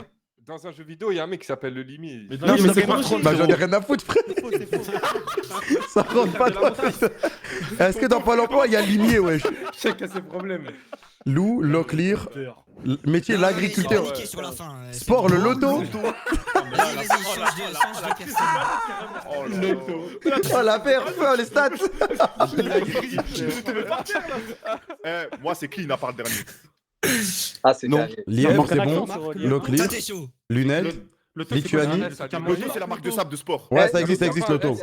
Dans un jeu vidéo, il y a un mec qui s'appelle le Limi.
Mais dans
Non,
les
mais
jeux
c'est
vidéo
pas
aussi,
trop. Bah, j'en ai
frérot.
rien à foutre, frère. Ça rentre pas dans la tête. Est-ce que dans Pôle emploi, il y a limier, wesh?
Chacun ses problèmes.
Loup, locklear, métier l'agriculteur.
Non, mais c'est paniqué sur la fin, c'est
Sport, le
bon.
loto.
Vas-y, change de personne.
Oh, la perf, oh, les stats.
Moi, c'est clean à part le dernier.
Ah, c'est
Non.
carré.
Lièvre, c'est bon.
Ça,
Locklear,
t'es chaud.
lunettes. Lituanie.
Loto, c'est la marque de sable de sport.
Ouais, ça existe, Loto.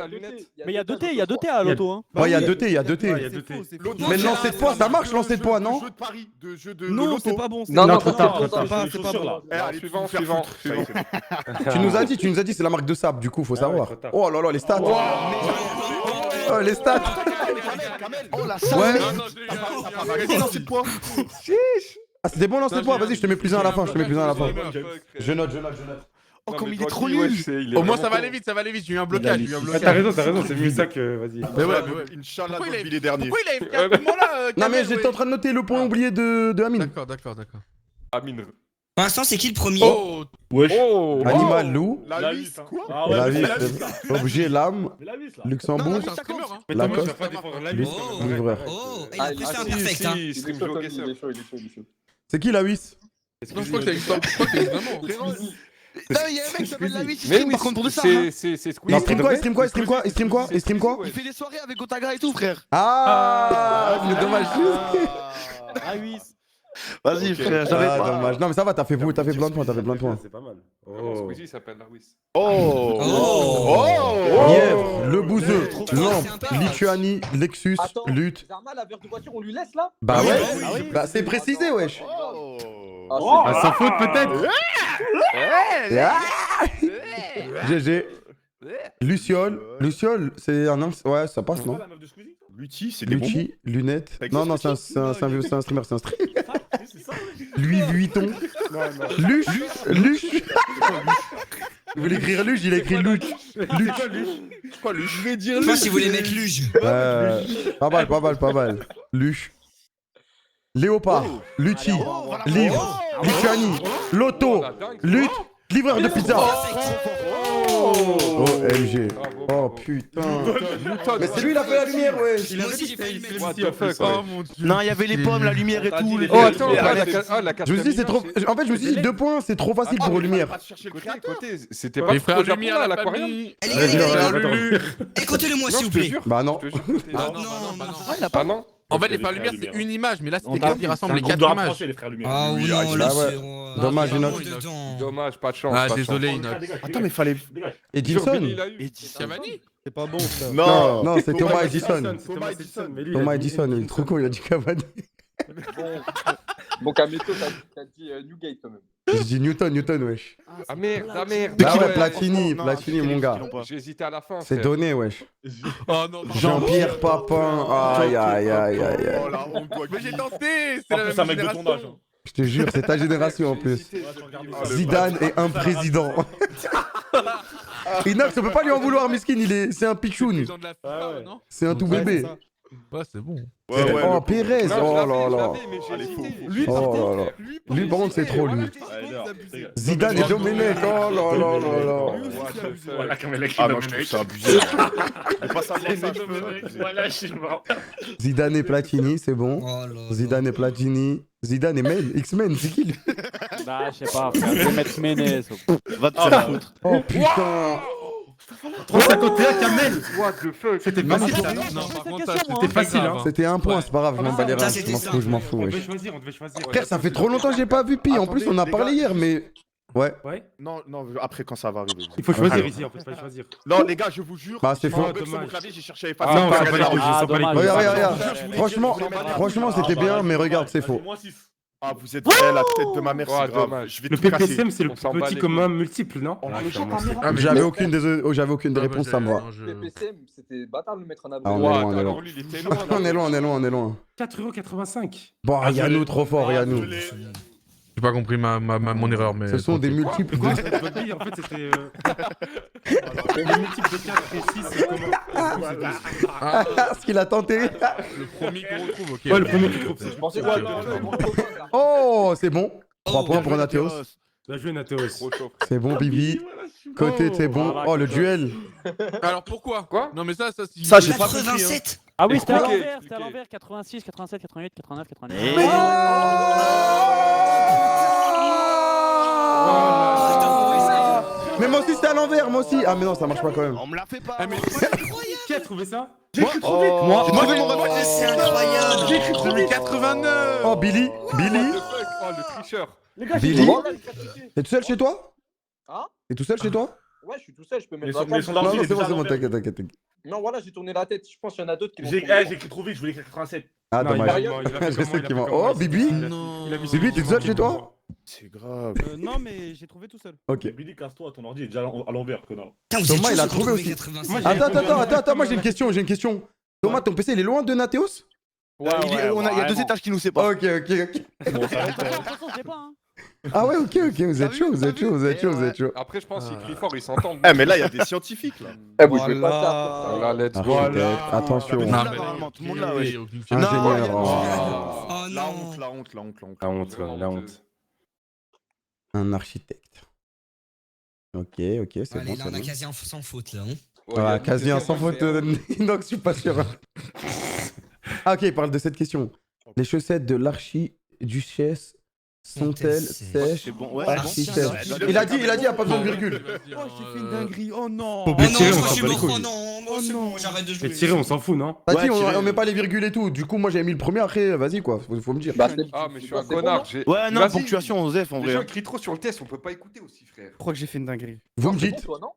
Mais il y a 2T, il y a 2T à l'auto. Hein.
Ouais, il y a 2T, il y a 2T.
il y a 2T.
Mais le lancer de poids, ça marche, lancer de poids, non?
De jeu de Paris, de jeu de
Non,
loto.
c'est pas bon.
Non, non,
trop
non,
tard,
non,
trop
non,
tard.
non,
C'est pas bon.
Allez,
Suivant,
faire
suivant,
foutre.
suivant.
Tu nous as dit, c'est la marque de sable, du coup, faut savoir.
trop tard.
Oh là là, les stats. Oh, les stats.
Oh la
Ouais.
Arrêtez lancer de poids.
Ah, c'était bon lancer de poids, vas-y, je te mets plus un à la fin, je te mets plus un à la fin. Je note.
Oh, comme il est trop nul. Au moins, ça va aller vite, j'ai eu un blocage. J'ai eu un
Ah,
blocage.
t'as raison, c'est mieux ça que. Vas-y.
Mais ouais, Inch'Allah,
Pourquoi il
notre
a-
vie les derniers.
Pourquoi il a fait un moment là
Non, mais
Kamel,
j'étais
ouais.
en train de noter le point oublié de Amine.
D'accord.
Amine.
Pour l'instant, c'est qui le premier?
Oh,
Wesh.
Oh
Animal, loup.
La vis,
hein.
quoi?
Ah
Et la
ouais,
vis,
mais la vis, là.
objet, lame,
Mais la vis, là.
Luxembourg,
c'est un streamer, hein.
Mais
La
Thomas, tu
coste.
vas pas défendre la
Lui-
liste.
Oh.
livreur.
Oh, il a plus fait un
si,
perfect, hein.
si, stream Joe Guesser.
C'est qui la 8?
Non, je crois que ça existe vraiment.
Non, il y a un mec qui s'appelle la vie.
Mais oui,
par contre pour de ça.
c'est Squeezie.
Il stream quoi?
Il fait des soirées avec Otagra et tout, frère.
Ah, c'est dommage.
Ah oui. Vas-y, frère,
Ah,
j'avais pas.
dommage. Non, mais ça va, t'as fait plein de points,
C'est pas mal.
Vraiment,
Oh.
Squeezie s'appelle Lawis.
Oh.
Lièvre, le bouseux,
Oh.
lampe, Lituanie, Lexus,
Attends,
lutte.
Zarma, la verre de voiture, on lui laisse là?
Bah ouais,
Ah oui.
bah c'est précisé, wesh.
Oh.
Ah, sans faute peut-être.
GG. Luciole, c'est un nom, ouais, ça passe, non?
La meuf de Squeezie, toi
Lutti, c'est des bonbons.
Luchi, lunettes.
Ça existe,
Non, non, c'est un streamer, c'est un streamer.
C'est ça,
Louis Vuitton. Luche, Luche. Vous voulez écrire Luche, il a écrit Luche. Luche.
Quoi, Luche?
Je vais dire
Je pense qu'il voulait mettre luge.
Pas mal. Luche. Léopard, Lutti, Livre, Lituanie, Loto, Lutte, livreur de pizza. OMG. Oh putain. Mais c'est lui, il a fait la lumière, ouais.
Moi aussi, j'ai failli mettre.
What the fuck,
Oh mon dieu.
Non, il y avait les pommes, la lumière et tout.
Oh, attends, la
Je me suis dit, c'est trop. En fait, je me suis dit 2 points, c'est trop facile pour lumière.
C'était pas
Les frères
au Japon,
Lumière,
là, à
la
l'aquarium.
famille.
Allez,
Vas-y,
allez,
ouais,
allez.
Lulu.
Écoutez-le-moi,
Non,
s'il
je
vous
te
plaît.
jure.
Bah non.
Je te jure.
Ah
Non, non.
Ah non.
En fait, les frères Lumière, c'est une image, mais là,
On
c'était quelqu'un qui rassemble les 4 images.
les frères Lumière.
Ah oui,
Oui,
non, là,
ah ouais.
c'est.
Dommage,
Ah,
une
vraiment
autre.
dedans.
Dommage, pas de chance.
Ah,
pas de
désolé,
chance.
Inox.
Attends, mais fallait.
Edison.
Il a eu.
Cavani.
C'est pas bon, ça.
Non, c'est Thomas Edison.
Thomas Edison. Mais lui,
Thomas Edison, il est trop con, il a dit Cavani.
Bon, Kameto, t'as dit Newgate quand même.
J'ai dit Newton, wesh.
Ah merde, ah merde.
Bah ouais,
ouais,
Platini, mon gars.
J'ai hésité à la fin.
C'est
frère.
donné, wesh.
Oh non,
Jean-Pierre Papin. Aïe, aïe, aïe, aïe.
Oh la honte, toi.
mais j'ai tenté. C'est
En
la
plus,
même
un mec de ton âge.
génération.
Je te jure, c'est ta génération en plus. Zidane est un président. Inox, on peut pas lui en vouloir, miskin, c'est un pichoun.
Les gens de la FIFA, non?
C'est un tout bébé.
Ouais, c'est bon.
Ouais, ouais.
Oh, Pérez.
Non,
Oh
je
là
l'avais,
là.
mais j'ai
Allez,
hésité.
faux.
Lui,
Oh là là. Lui, par contre, c'est trop, lui. Zidane et Domenech. Oh là là là là.
Voilà, comme elle a
Ah, moi, je trouve ça abusé. Mais pas savoir ça, je peux.
Voilà, je suis mort.
Zidane et Platini, c'est bon.
Oh là là.
Zidane et Platini. Zidane et Men, X-Men, c'est qui lui?
Bah, je sais pas, frère. Je vais mettre Ménez. Va te faire foutre.
Oh putain.
351 Kamel.
What the fuck.
C'était
Magnifique.
facile.
Non, par contre,
C'était facile, hein.
C'était un point, c'est pas grave, je m'en bats les reins.
Ça, c'était
Je m'en fous,
On
wesh.
devait choisir, on devait choisir.
Frère, ça fait trop longtemps que j'ai pas vu Pi. En plus, on a
Attendez,
parlé
les gars.
hier, mais. Ouais.
Ouais.
Non, non, après, quand ça va arriver.
Il faut choisir ici, en fait, il faut choisir.
Non, les gars, je vous jure.
Bah, c'est
j'ai
faux.
un bug sur mon
Dommage.
clavier, j'ai cherché à effacer.
Ah non,
Pas
ça
regarder
va
la
pas
rouge.
les
dommage.
Regarde,
Je
regarde.
vous dis,
Franchement,
je vous dis,
franchement, c'était bien, mais regarde, c'est faux.
Moi 6.
Ah, vous êtes vrai, la tête de ma mère,
Oh,
c'est grave.
dommage.
Je vais
Le
tout casser.
PPCM, c'est le
On s'en bat
petit
les
commun multiple, non?
J'avais aucune des réponses, ça me va.
PPCM, c'était bâtard de le mettre en
Ah,
avril.
on est loin, on est
alors
loin.
lui, il était loin.
On est loin, on est loin, on est loin.
4,85€.
Bon, Yannou, trop fort, Yannou.
J'ai pas compris mon erreur, mais.
Ce sont des multiples.
Quoi? Bobby, en fait, c'était. Les multiples de 4 et 6, c'est comment?
Ce qu'il a tenté.
Le premier qu'on retrouve, ok.
Ouais, le premier qui trouve.
Je pensais quoi
Oh, c'est bon. 3 points pour Nathéos.
Bien joué, Nathéos.
C'est bon, Bibi. Côté, c'est bon. Oh, le duel.
Alors pourquoi?
Quoi?
Non, mais ça,
Ça, j'ai pas compris.
87.
Ah oui, c'était à
Expliquez,
l'envers, c'était à
expliquez.
l'envers. 86, 87, 88, 89, 89.
Mais moi aussi, c'était à l'envers, moi aussi. Ah, mais non, ça marche pas quand même.
On me la fait pas.
Qui a trouvé ça?
J'ai cru trop vite.
Moi,
J'ai trouvé mon réponse.
C'est incroyable.
J'ai cru trop vite.
89.
Oh, Billy. Billy.
What the fuck? Oh, le tricheur.
Les gars,
Billy.
j'ai
T'es tout seul chez toi?
Hein?
T'es tout seul chez toi?
Ouais, je suis tout seul, je peux
Mais
mettre
son-
la
mais son
table.
Non,
ordi,
non,
il est
c'est bon,
déjà
c'est bon,
à l'envers.
t'inquiète, t'inquiète.
Non, voilà, j'ai tourné la tête. Je pense qu'il y en a d'autres qui l'ont
J'ai
tourné.
écrit trop vite, je voulais écrire 87.
Ah,
Non, il
dommage.
a- il a fait
Je
comment,
sais
il a
qu'il
fait
m'a.
comment,
Oh,
il
Bibi.
il a mis
Bibi,
son
t'es seul chez toi?
C'est grave.
Non, mais j'ai trouvé tout seul.
Ok.
Billy, casse-toi, ton ordi est déjà à l'envers, connard.
Putain, vous êtes
Thomas,
tous
il a
sur
trouvé aussi.
85.
Attends, moi j'ai une question. Thomas, ton PC, il est loin de Nathéos?
Il y a 2 étages qui nous séparent.
Ok.
Bon, ça de toute façon, je sais pas, hein.
Ah ouais, ok, vous êtes chaud, vous êtes chaud.
Après, je pense qu'il crie fort, ils s'entendent.
Eh, mais là, il y a des scientifiques, là.
Eh, vous jouez pas ça.
Voilà, let's go.
Architecte, attention.
Non,
Non,
mais
mais
normalement, tout le monde là, ouais.
Ingénieur.
Oh
La
non.
honte, la honte, la honte, la honte.
La honte, la honte.
Un architecte. Ok, c'est
Allez,
bon,
là,
c'est
on a
bon.
quasi un sans faute, là. Hein.
Ah, quasi un sans faute. Donc, je suis pas sûr. Ah, ok, il parle de cette question. Les chaussettes de l'archiduchesse sont-elles sèches?
C'est bon, ouais.
Archi-sèches. Il a dit, il a pas besoin de virgule.
Oh, j'ai fait une dinguerie. Oh non.
Faut
Oh
bien
non,
tirer, on
moi,
s'en
je
bat
suis
les
mort.
couilles.
Oh non, moi, c'est bon, j'arrête de jouer.
Et tirer, on s'en fout, non?
T'as dit,
Ouais,
on met pas les virgules et tout. Du coup, moi j'ai mis le premier, après, vas-y quoi, faut me dire.
Bah,
Ah, mais je suis un
c'est bon,
connard.
non
Ouais, non,
Vas-y.
ponctuation, Osef, en
Les gens
vrai.
crient trop sur le test, on peut pas écouter aussi, frère.
Je crois que j'ai fait une dinguerie.
Vous me
C'est
dites.
bon, toi, non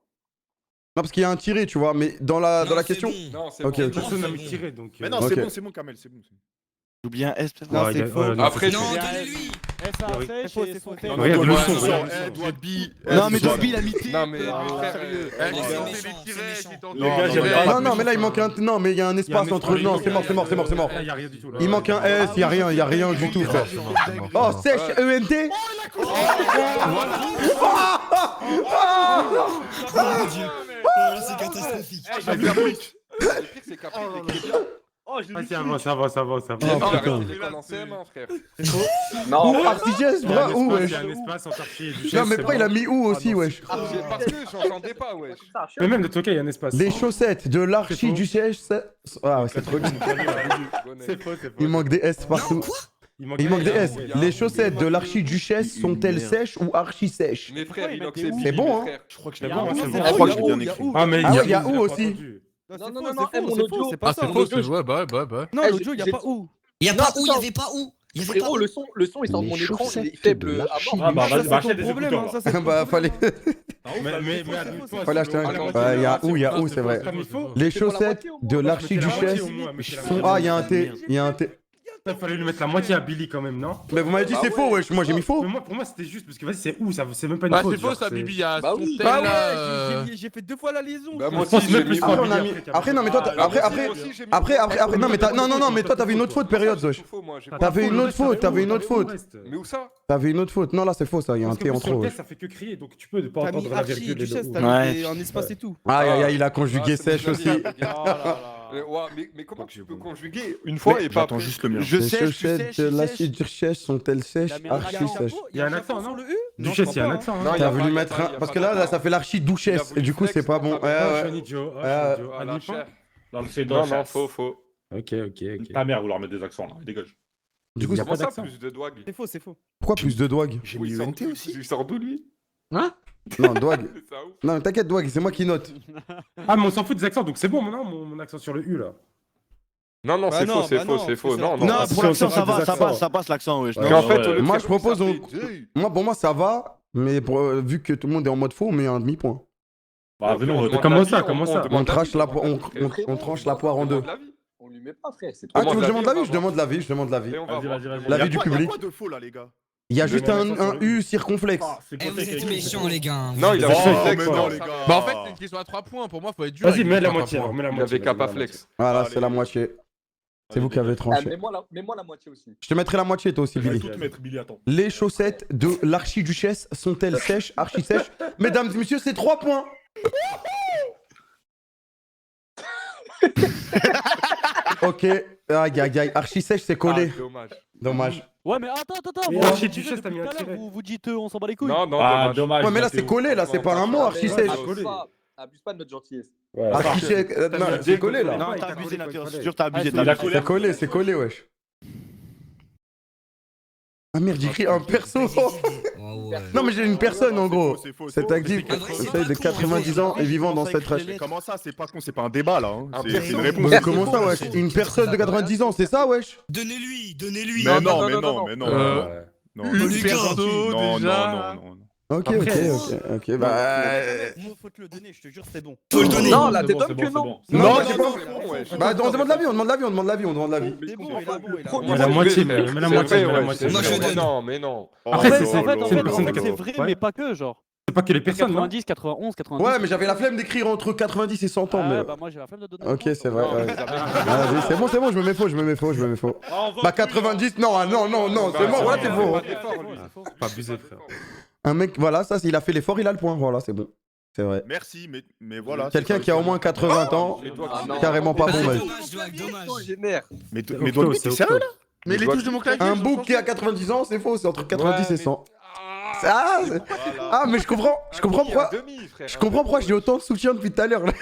Non, parce qu'il y a un tiré, tu vois, mais dans la
Non, c'est
question.
bon.
Non, c'est
Ok,
bon.
ok.
Personne n'a mis
bon.
tiré, donc.
Mais non,
Ok.
c'est bon, Kamel, c'est bon.
J'ai oublié un S, peut-être.
Ah,
Non,
Ouais,
c'est
ouais,
faux.
non,
Après,
Non,
je-
donnez-lui.
FA
Oui.
sèche
faux,
et
c'est faux.
sauté.
Non,
Regarde
non,
le
non,
son,
non,
regarde
non,
le son.
Dwabi.
Non, mais Dwabi, il a mythé.
Non, mais
Ah,
frère,
sérieux.
Eh,
C'est
qui
méchant,
tentait les
c'est
tirets,
méchant.
qui tentait
Les gars,
les
j'aime
tirets.
pas.
Non, mais là il manque un. Non, mais il y a un espace entre. Non, c'est mort.
Ah, y a rien du tout là.
Il manque un S, il y a rien du tout, frère. Oh, sèche, ENT.
C'est catastrophique.
Le pire, c'est qu'après, il écrit bien.
Oh, je
Ah,
l'ai
ça va.
Il
Oh,
écrit
putain.
bien, il école en CM1, frère.
Non,
Ouh, archigesse, bras, où, wesh.
Il y a un espace entre archi et duchesse.
Non, mais
c'est
pourquoi il a
bon.
mis où aussi, wesh.
Parce que j'entendais pas, wesh.
Mais même de ton cas, il y a un espace.
Les chaussettes de l'archiduchesse. Ah ouais, c'est trop bien.
C'est faux.
Il manque des S
Non,
partout.
quoi?
Il manque des S. Les chaussettes de l'archiduchesse sont-elles sèches ou archi-sèches?
Mes frères,
Pourquoi
Inox
il
et
met
C'est
Billy,
bon,
mes
hein.
frères.
Je crois que je
Il
l'ai
y a
bien.
un
Je
où,
crois que je l'ai bien écrit.
Ah, mais
Ah ouais, il y a où aussi?
Non,
Non,
non,
c'est
non,
faux,
mon
c'est
audio.
faux, c'est pas
Ah,
ça.
c'est
mon
faux,
audio,
c'est ouais, bah ouais.
Non,
Eh,
l'audio, il y a
j'ai-
pas où.
Il y a
Non,
pas où, il y
attends.
avait pas où. Il y avait pas
Frérot,
où.
le son, il sort de mon
Les
écran, il est
chaussettes
faible
de
à mort.
Ah, bah,
Ça,
vas-y,
c'est
bah,
ton
achète des
problème,
écouteurs.
hein, ça, c'est ton
Bah, fallait.
problème, hein.
mais
Fallait acheter un. Ouais, il y a où, c'est vrai. Les chaussettes de l'archiduchesse sont. Ah, il y a un T. Il y a un T.
Il fallait lui mettre la moitié à Billy quand même, non?
Mais vous m'avez dit c'est faux, wesh. Moi j'ai mis faux.
Mais moi, pour moi, c'était juste parce que vas-y, c'est où ça? C'est même pas une
Bah,
faute.
c'est faux,
genre,
ça,
c'est-
Bibi. Il y a
Bah oui.
Fontaine,
Bah
là,
ouais, j'ai fait 2 fois la liaison.
Bah, moi
Je pense
aussi,
même
j'ai
plus
mis
trois.
Après, on a mis. Après, non, mais toi, après, non, mais non, mais toi, t'avais une autre faute, période, wesh. T'avais une autre faute, t'avais une autre faute.
Mais où ça?
T'avais une autre faute. Non, là, c'est faux, ça. Il y a un
Parce
T
que
en
sur le
trop,
test,
wesh.
ça fait que crier, donc tu peux pas
T'as mis
entendre la
archi
virgule et
duchesse,
le
t'as
ou.
mis un espace et tout.
Aïe, aïe, aïe, il a conjugué sèche aussi.
Mais comment tu peux conjuguer une fois et pas
J'attends juste le mien.
Je
Les
sèche, tu
chaussettes
sèches,
de
tu sèches.
l'archiduchesse sont-elles sèches,
La merde,
archi-sèches?
Il y a un accent, non?
sur le U?
Duchesse, il y a un accent.
Non,
hein.
il y a
T'as voulu
pas-
mettre
il y a
un.
pas
Parce que là,
d'accent.
ça fait l'archi-duchesse. Et du coup, c'est pas bon. Ouais,
Ah, je suis
ouais.
un idiot.
Ouais.
Ah, je suis un idiot.
Ah,
Un
la
nippon.
chair.
Non, c'est
Non,
dans
non, faux.
Ok.
Ta mère vouloir mettre des accents là, dégage.
Du coup,
Il y a
Comment
pas
ça,
d'accent.
plus de doigts?
C'est faux, c'est faux.
pourquoi plus de Dwag?
J'ai
Oui,
mis
il sort
UNT
d'où-
aussi.
Il sort d'où, lui?
Non, Dwag.
C'est ça, ouf.
Non, mais t'inquiète, Dwag, c'est moi qui note.
Ah, mais on s'en fout des accents, donc c'est bon maintenant, mon accent sur le U là.
Non, non,
Bah
c'est
non,
faux, c'est
bah
faux,
non,
c'est faux.
c'est
Non,
ça.
non.
Non,
si
pour
on
l'accent,
s'en
ça
fout des
va, ça
accents.
passe, ça passe l'accent, wesh.
Ouais,
En
ouais,
fait,
ouais.
au lieu de
Moi,
faire
je propose,
ça
on-
fait-
Moi, pour moi, ça va. Mais vu que tout le monde est en mode faux, on met un demi-point.
Bah, venez, on
demande
Comment
l'avis,
ça, comment ça
demande
On tranche
l'avis,
la po- on tranche la poire en deux.
On lui mets pas, frère. C'est
Ah,
trop
tu veux que je demande
on va
l'avis? Je demande l'avis, je demande l'avis.
Et on va voir.
L'avis du
Y a
public.
quoi de faux là, les gars?
Il y a juste un U circonflexe.
Eh, vous êtes méchants, les gars.
Non, il a
Oh,
flex.
mais non, les gars.
Bah en fait, c'est une question à 3 points. Pour moi, faut être dur.
Vas-y,
avec
mets
une
la
question à
moitié.
3 points.
Mets la
Il
moitié.
avait Kappa flex.
Voilà,
Allez,
c'est la moitié. C'est vous qui avez tranché.
Mets-moi la moitié aussi.
Je te mettrai la moitié, toi aussi, Billy.
Tout mettre, Billy, attends.
Les chaussettes de l'archiduchesse sont-elles sèches, archi-sèches? Mesdames et messieurs, c'est 3 points. Ok, aïe aïe aïe, archi-sèche, c'est collé.
Ah, dommage.
Dommage.
Ouais, mais attends.
Mais
moi,
archiduchesse, t'as mis un
tout à l'heure,
tiret.
vous dites on s'en bat les couilles.
Non, non,
Ah,
dommage.
dommage.
Ouais, mais là, c'est
Mathéo.
collé, là, c'est pas un mot, archi-sèche.
Abuse pas de notre gentillesse.
Ouais.
Archi-sèche, non, c'est collé, là.
Non, t'as abusé, Nathan. C'est sûr que t'as abusé.
Il a collé.
C'est collé, wesh. Ah merde, j'écris un perso.
Oh, ouais.
Non, mais j'ai une personne, en gros.
C'est faux,
Cet actif,
Ah ouais, c'est
essaye de
pas con,
90 ans et vivant dans cette
Mais comment ça, c'est pas con, c'est pas un débat là. Hein.
Un
C'est
perso.
une réponse.
Mais comment ça, wesh? Une personne de 90 ans, c'est ça, wesh?
Donnez-lui.
Mais non,
non,
mais
non,
non,
non.
mais non.
Ouais.
Non,
Une
c'est
perso,
gentil. Non,
déjà.
non.
Ok,
Après,
ok, bah.
Moi, faut te le donner, je te jure, c'est bon.
Faut le donner.
Non, la
C'est
tête
bon,
d'homme
c'est
que
bon,
non.
c'est bon.
Non,
Non,
c'est
c'est
pas.
pas con, wesh.
Bah, on demande l'avis, on demande l'avis, on demande l'avis, on demande l'avis.
C'est bon, il a bon, il a
Premier
Mets
bon.
la moitié,
degré.
mets la
C'est
moitié,
vrai,
mets la
ouais,
moitié.
c'est
Moi, je
vrai.
donne.
Mais non, mais non.
Après,
En
c'est-
fait,
c'est une personne de
c'est
80.
vrai,
Ouais.
mais pas que, genre.
C'est pas que les personnes, non?
90, 91, 90.
Ouais, mais j'avais la flemme d'écrire entre 90 et 100 ans,
Ah,
mais.
bah moi j'ai la flemme de donner.
Ok, c'est vrai.
Non,
ouais.
mais ça va.
Vas-y, c'est bon, je me mets faux. Bah 90, non, ah, non, c'est bon, ouais, c'est faux.
Pas d'effort, lui.
Pas abusé, frère.
Un mec, voilà, ça, il a fait l'effort, il a le point, voilà, c'est bon. C'est vrai.
Merci, mais voilà.
Quelqu'un qui a au moins 80 ans,
Les doigts
Ah,
qui-
non.
carrément pas bon, mec.
Dommage.
Génère.
Mais
Octo,
doigts,
c'est
t'es sérieux là?
Mais les touches de mon clavier.
Un bouc qui a 90 ans, c'est faux, c'est entre 90 et 100. Ah, ah, mais je comprends pourquoi. Je comprends pourquoi j'ai autant de soutien depuis tout à l'heure. Là.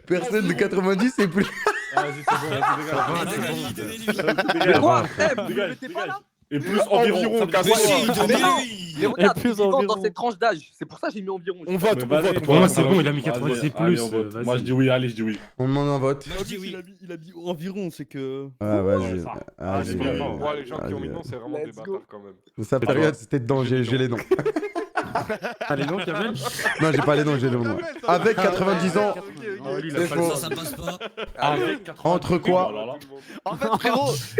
Personne de 90 c'est plus.
Vas-y, c'est bon, vas-y,
Donnez-lui,
dégage.
donnez-lui.
Mais quoi?
Dégage,
Mettez pas là?
Et plus environ. ça veut dire
Mais
quoi,
si,
là
donnez-lui.
Mais regarde,
plus
il vivant
environ.
dans cette tranche d'âge. C'est pour ça que j'ai mis environ.
On vote,
Mais
on
vas-y,
vote.
Pour moi, c'est
vas-y,
bon, il a mis
vas-y,
90 et
allez,
plus.
on vote.
Vas-y.
Moi, je dis oui, allez, je dis oui.
On demande un vote.
Moi, je dis oui.
Il a dit environ, c'est que.
Ah, vas-y.
Ah,
Vas-y.
c'est bien.
Moi, les gens qui ont mis
Vas-y.
non, c'est vraiment des
Let's go.
bâtards quand même.
Sa période, c'était dedans, j'ai les noms.
Allez, donc, Kamel.
Non, j'ai pas les noms, j'ai les noms. Avec 90 ans,
Ah, lui, il a
c'est
pas le
faux.
Ça, ça passe pas.
Avec 90,
Entre quoi
alors là.
En fait,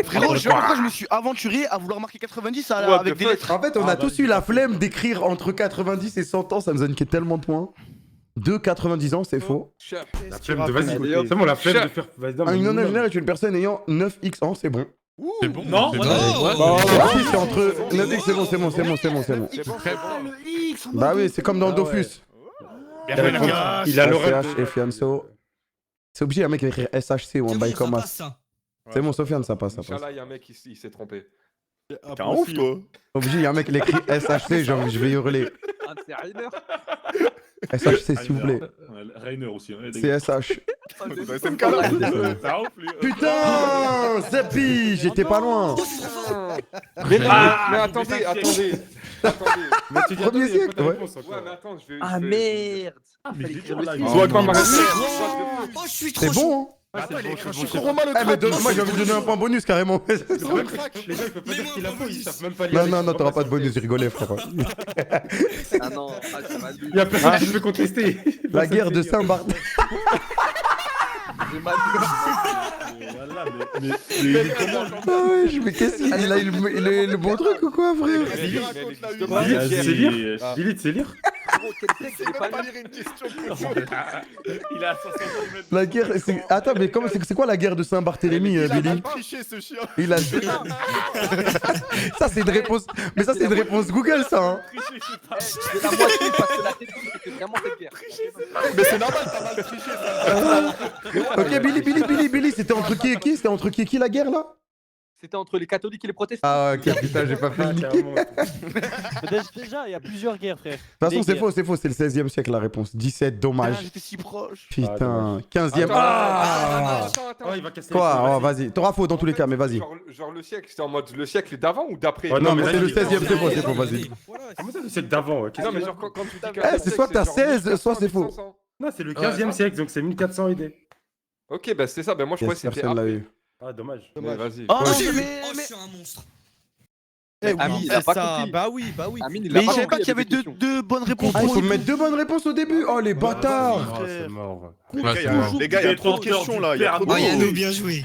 frérot, je sais pas pourquoi je me suis aventuré à vouloir marquer 90 avec des lettres.
En fait, on a tous eu la flemme d'écrire entre 90 et 100 ans, ça nous a niqué tellement de points. De 90 ans, c'est faux.
La flemme de vas-y.
Allez, hop.
C'est bon, la flemme de faire. Vas-y, non,
Un
mais
non-agénaire
minimum.
est une personne ayant 9x ans, c'est bon.
C'est bon.
Non,
c'est
ouais.
bon.
Ah si, c'est entre 9x, c'est bon.
C'est bon,
Très bon.
Bah oui, c'est comme dans Dofus.
Bien joué, les gars.
Il a l'oreille.
SCH et Fianso. C'est obligé, un mec qui écrit SHC ou un
C'est
bail
bon,
comme
ça
ça.
passe, ça.
C'est bon, Sofiane, ça passe, ça passe.
Inch'Allah, il y a un mec, il s'est trompé.
T'es un ouf, toi.
Obligé, il y a un mec qui écrit SHC, genre je vais hurler.
Ah, c'est Rainer.
SHC, s'il vous plaît.
Rainer aussi. hein,
C'est SH.
C'est SMK là.
Ça ouf, lui.
Putain, Zapi, j'étais pas loin.
Mais
Ah,
attendez.
Mais tu dis,
Premier
attends, il y a
siècle,
pas de
ouais.
réponse encore.
Ouais, mais attends, je vais.
Ah merde.
Mais
Fallait
dis
écrire
ton
le
live.
site.
Soit pas ma
Oh, je suis trop
C'est
chaud.
bon, hein.
Attends, il a écrit un chiffre romain le
Eh, mais moi j'ai envie de donner un point bonus carrément.
Les gars, ils peuvent pas dire qu'il a faux, ils savent même pas lire.
Non, non, non, t'auras pas de bonus, j'ai rigolé, frère.
Ah non, ça va lui.
Il y a personne qui peut contester.
La guerre de Saint-Barth.
J'ai mal
Voilà, mais comment
Ah ouais, mais qu'est-ce qu'il a le bon truc ou quoi, frère?
C'est lire Lilith, c'est lire
Il a 500 km.
La guerre. Attends, mais comment c'est quoi la guerre de Saint-Barthélemy, Billy?
triché ce chien.
Il a. Ça, c'est une réponse. Mais ça, c'est une réponse Google, ça, hein.
C'est la moitié parce que la tête c'était vraiment cette guerre.
Mais c'est normal, t'as mal triché ça.
Ok, Billy, c'était entre qui et qui? C'était entre qui et qui la guerre, là?
C'était entre les catholiques et les protestants.
Ah, ok, putain, j'ai pas fait le niquer.
Déjà, il y a plusieurs guerres, frère.
De toute façon, c'est faux, c'est le 16e siècle la réponse. 17, dommage.
J'étais si proche.
Putain, 15e.
Attends.
Il va casser.
Quoi? Oh, vas-y, t'auras faux dans tous les cas, mais vas-y.
Genre le siècle, c'était en mode le siècle d'avant ou d'après?
Ouais,
Non, mais
là,
c'est le
il-
16e, c'est faux, vas-y.
Comment ça, c'est d'avant ouais.
Non, mais genre quand tu dis
Eh, c'est soit t'as 16, soit c'est faux.
Non, c'est le 15e siècle, donc c'est 1400 AD.
Ok, bah c'est ça, bah moi je croyais
Yes,
que c'était
personne l'a
après.
eu.
Ah, dommage.
Mais vas-y.
Oh,
Oh, je suis
mais.
un monstre.
Eh oui,
Amine, il a
c'est
pas
ça.
compris.
Bah oui.
Amine, il
Mais
a
je
pas
savais
compris,
pas qu'il y avait
des questions.
deux bonnes réponses.
Ah, il faut mettre 2 bonnes réponses au début. Oh les bâtards.
Oh, c'est mort.
Les gars, il y a trop de questions là. Il y a trop de
Oh, Yannou, bien joué.
Les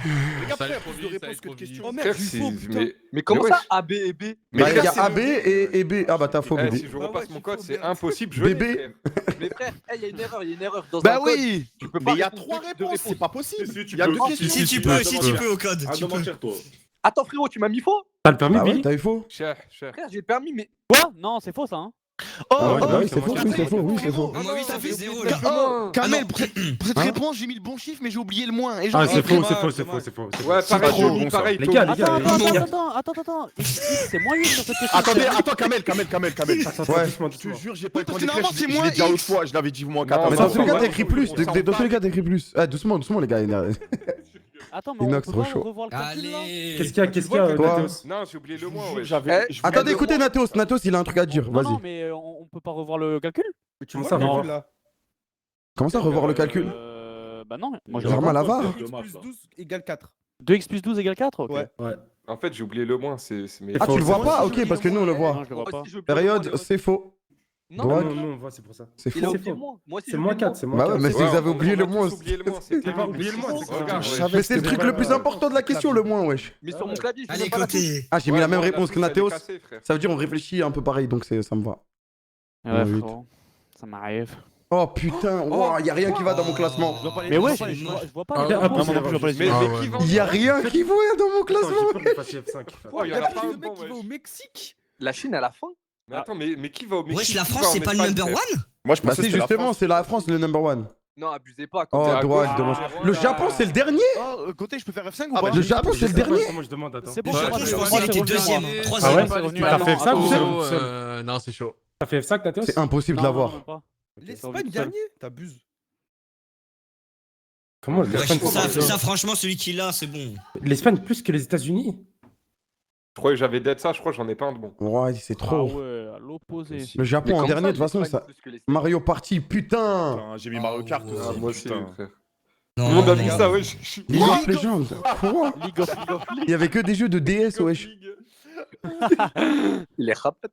gars,
Ça
après, il y
allait
a
trop
plus de
vite, ça
réponses que
allait
de
trop
questions.
Oh
Frère,
merde, il faut, putain.
Mais comment ça A, B et B?
Bah il y
frère,
a AB et B. Ah bah t'as faux
Eh,
bébé.
si je repasse mon code,
faut
c'est
merde.
impossible. Je
Bébé.
l'ai, frère.
Mais frère, il y a une erreur dans un
Bah
code.
oui.
Tu peux pas
Mais il y a
répondre
3
deux
réponses, c'est pas possible.
Si, tu
Il y a
peux.
2 questions.
Si tu peux au code.
Ah,
Tu
de
peux.
mentir, toi.
Attends frérot, tu m'as mis faux?
T'as le permis,
Bah ouais,
Billy?
t'as eu faux.
Cher.
Frère, j'ai le permis, mais.
Quoi? Non, c'est faux ça. Hein.
Ah ouais, bah oui,
c'est
c'est
moi
faux,
qui
oui,
ai
c'est
fait.
faux, oui, c'est faux.
Moi, oui, ça fait 0.
Oh, Kamel,
Ah non.
pour cette
Hein
réponse, j'ai mis le bon chiffre, mais j'ai oublié le moins. Et
Ah,
genre,
c'est faux,
dommage,
c'est faux, c'est
dommage.
faux, c'est faux. c'est
Ouais,
faux.
pareil,
trop
Tommy,
bon, ça.
pareil.
Les gars, les
Tommy.
gars,
Attends. C'est moyen sur cette question.
Attends, Kamel.
Ouais.
Je te jure, j'ai pas eu le temps
Parce que
d'écrire.
normalement,
Je
c'est
l'ai
moins
déjà l'autre
X.
fois, je l'avais dit moins
Non,
4.
Mais
ça,
dans tous les
ça
cas
va.
t'écris plus. Dans tous les cas t'écris plus. Ah doucement, les gars.
Attends, mais on
Inox,
peut
trop
pas
chaud.
revoir le calcul là?
Allez.
Qu'est-ce qu'il y a,
Toi
Mathéos?
Non, j'ai oublié le moins, ouais.
Attendez, écoutez Natos, il a un truc à dire.
Non,
Vas-y.
mais on peut pas revoir le calcul?
Tu
Comment
vois
ça,
le
revoir
calcul, là
Comment ça revoir le calcul?
Bah non. Moi,
J'ai vraiment la VAR.
2x plus 12 égale 4.
2x plus 12 égale 4? Ok.
Ouais.
En fait, j'ai oublié le moins. C'est mes.
Ah tu le vois
Moi
pas?
aussi,
Ok, parce que nous on le
Non,
voit.
je le vois pas.
Période, c'est faux.
Non,
Droite.
Non, on voit, c'est pour ça.
C'est
il a
faux.
oublié le moins. Moi aussi,
C'est
j'ai
moins
oublié le
4, c'est moins
Bah ouais,
4.
mais si vous avez oublié le moins.
oublié le moins, c'est
T'as pas oublié le moins, c'est
Regarde,
ça.
ouais.
Mais c'est le truc le plus important de la question, le moins, wesh.
Mais sur mon clavier, je
Allez,
sais pas la touche.
côté.
Ah, j'ai mis
Ouais,
la même
moi,
réponse que
touche, elle est
Natéos.
cassée, frère.
Ça veut dire on réfléchit un peu pareil, donc ça me va.
Ouais,
Ouais,
frérot. Ça m'arrive.
Oh putain, y a rien qui va dans mon classement.
Mais ouais, je vois pas.
Ah,
les
ah,
réponses.
non, je vois pas les
Mais qui va
Y a rien qui va dans mon classement.
J'ai peur que vous fassiez F5.
Oh, il y en a pas un bon,
qui va au
wesh.
Mexique.
La Chine à la fin?
Mais attends, mais qui va au Mexique?
Wesh, la
Qui
France,
va en
c'est pas le
Espagne,
number
frère
one?
Moi, je
Bah
pensais
si,
que c'était la
justement,
France.
c'est la France le number one.
Non, abusez pas.
Oh,
à
dommage,
gauche.
dommage.
Ah,
Le
voilà.
Japon, c'est le dernier?
Oh, côté, je peux faire F5 ou
Ah,
pas
bah,
Le Japon, c'est le dernier?
Moi, je demande, attends.
C'est bon,
Le
c'est
Japon,
bon,
je
c'est
pense
bon,
qu'il
c'est
était
bon.
deuxième.
Ah
Troisième.
ouais?
C'est revenu.
T'as fait
Attends,
ça ou
attends,
seul?
Non, c'est chaud.
T'as fait F5, Natéos?
C'est impossible de
Non,
l'avoir.
même pas.
L'Espagne dernier. T'abuses.
Comment
Wesh, ça, franchement, celui qui l'a, c'est bon.
l'Espagne plus que les États-Unis?
Je croyais que j'avais dead ça, je crois que j'en ai pas un de bon.
Ouais, c'est
Ah
trop.
ouais, à l'opposé.
Le Japon en dernier, de toute façon, ça. Mario Party, putain.
Putain, j'ai mis Mario Kart
Ah,
aussi.
Moi aussi,
putain.
frère.
Non,
Tout le monde a
non,
mis
non.
ça, wesh.
League of Legends. Quoi? Il y avait que des jeux de DS, wesh.
Il est rapide.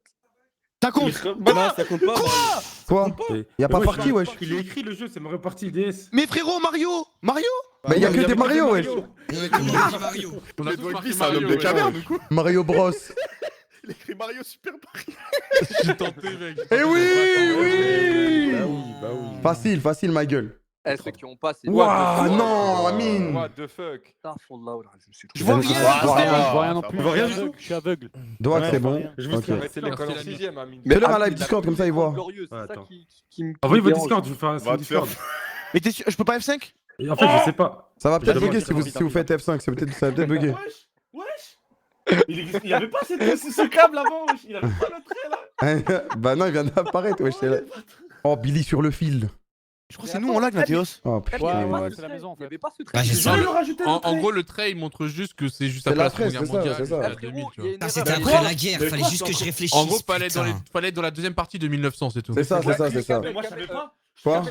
Ça compte. Non, ça compte pas.
Quoi? Y a pas parti, wesh.
Il est écrit le jeu, c'est Mario Party DS.
Mais frérot, Mario.
Bah y a que des Mario, wesh.
Ouais, tout le monde a dit Mario.
On a
Mais
tous
Dwagby,
marqué
c'est un homme
Mario,
de
ouais.
caverne, du coup.
Mario Bros.
Il écrit Mario Super Mario.
J'ai tenté, mec.
Eh oui,
Bah
oui.
oui, bah oui.
Facile, facile, ma gueule.
Eh, ceux qui ont pas, c'est.
Waouh, non, Amine.
What the fuck?
Je vois rien.
Je vois rien non plus.
On voit rien du
Je suis aveugle.
Doigt,
Ouais,
c'est bon.
Je vous
Ok.
Arrêtez l'école en
Merci,
6ème, Amine.
Fais-leur un live Discord, comme ça, ils voient.
Glorieux, c'est
Ouais,
ça
attends.
qui me.
Envoyez vos
dérange.
Discord, je vous fais un
Va te faire.
Discord.
Mais t'es sûr, je peux pas F5?
Et en fait, je sais pas.
Ça va peut-être
Je demande,
bugger
je
si vous,
demande.
si vous faites F5, ça va peut-être bugger.
Il y avait pas ce câble avant, il avait pas le trait là.
Bah non, il vient d'apparaître, wesh, c'est là. Oh, Billy sur le fil.
Je crois que c'est nous en lag, Nathéos.
Oh putain,
Ouais,
ouais.
ouais, c'est la maison en
Il y
fait.
avait pas ce
Bah,
trait.
j'ai ça.
En gros, le trait, il montre juste que c'est juste
C'est
après
la
la Seconde
presse,
Guerre
c'est ça,
mondiale.
c'est ça.
à
Ah,
2000,
frérot,
tu
il y a
vois.
une
Ah, c'était
erreur.
après la guerre,
Mais
fallait
quoi,
juste que je
en
réfléchisse.
En gros, fallait
putain.
dans la deuxième partie de 1900, c'est tout.
C'est ça, c'est ça, c'est ça.
Mais moi je savais pas.
Quoi?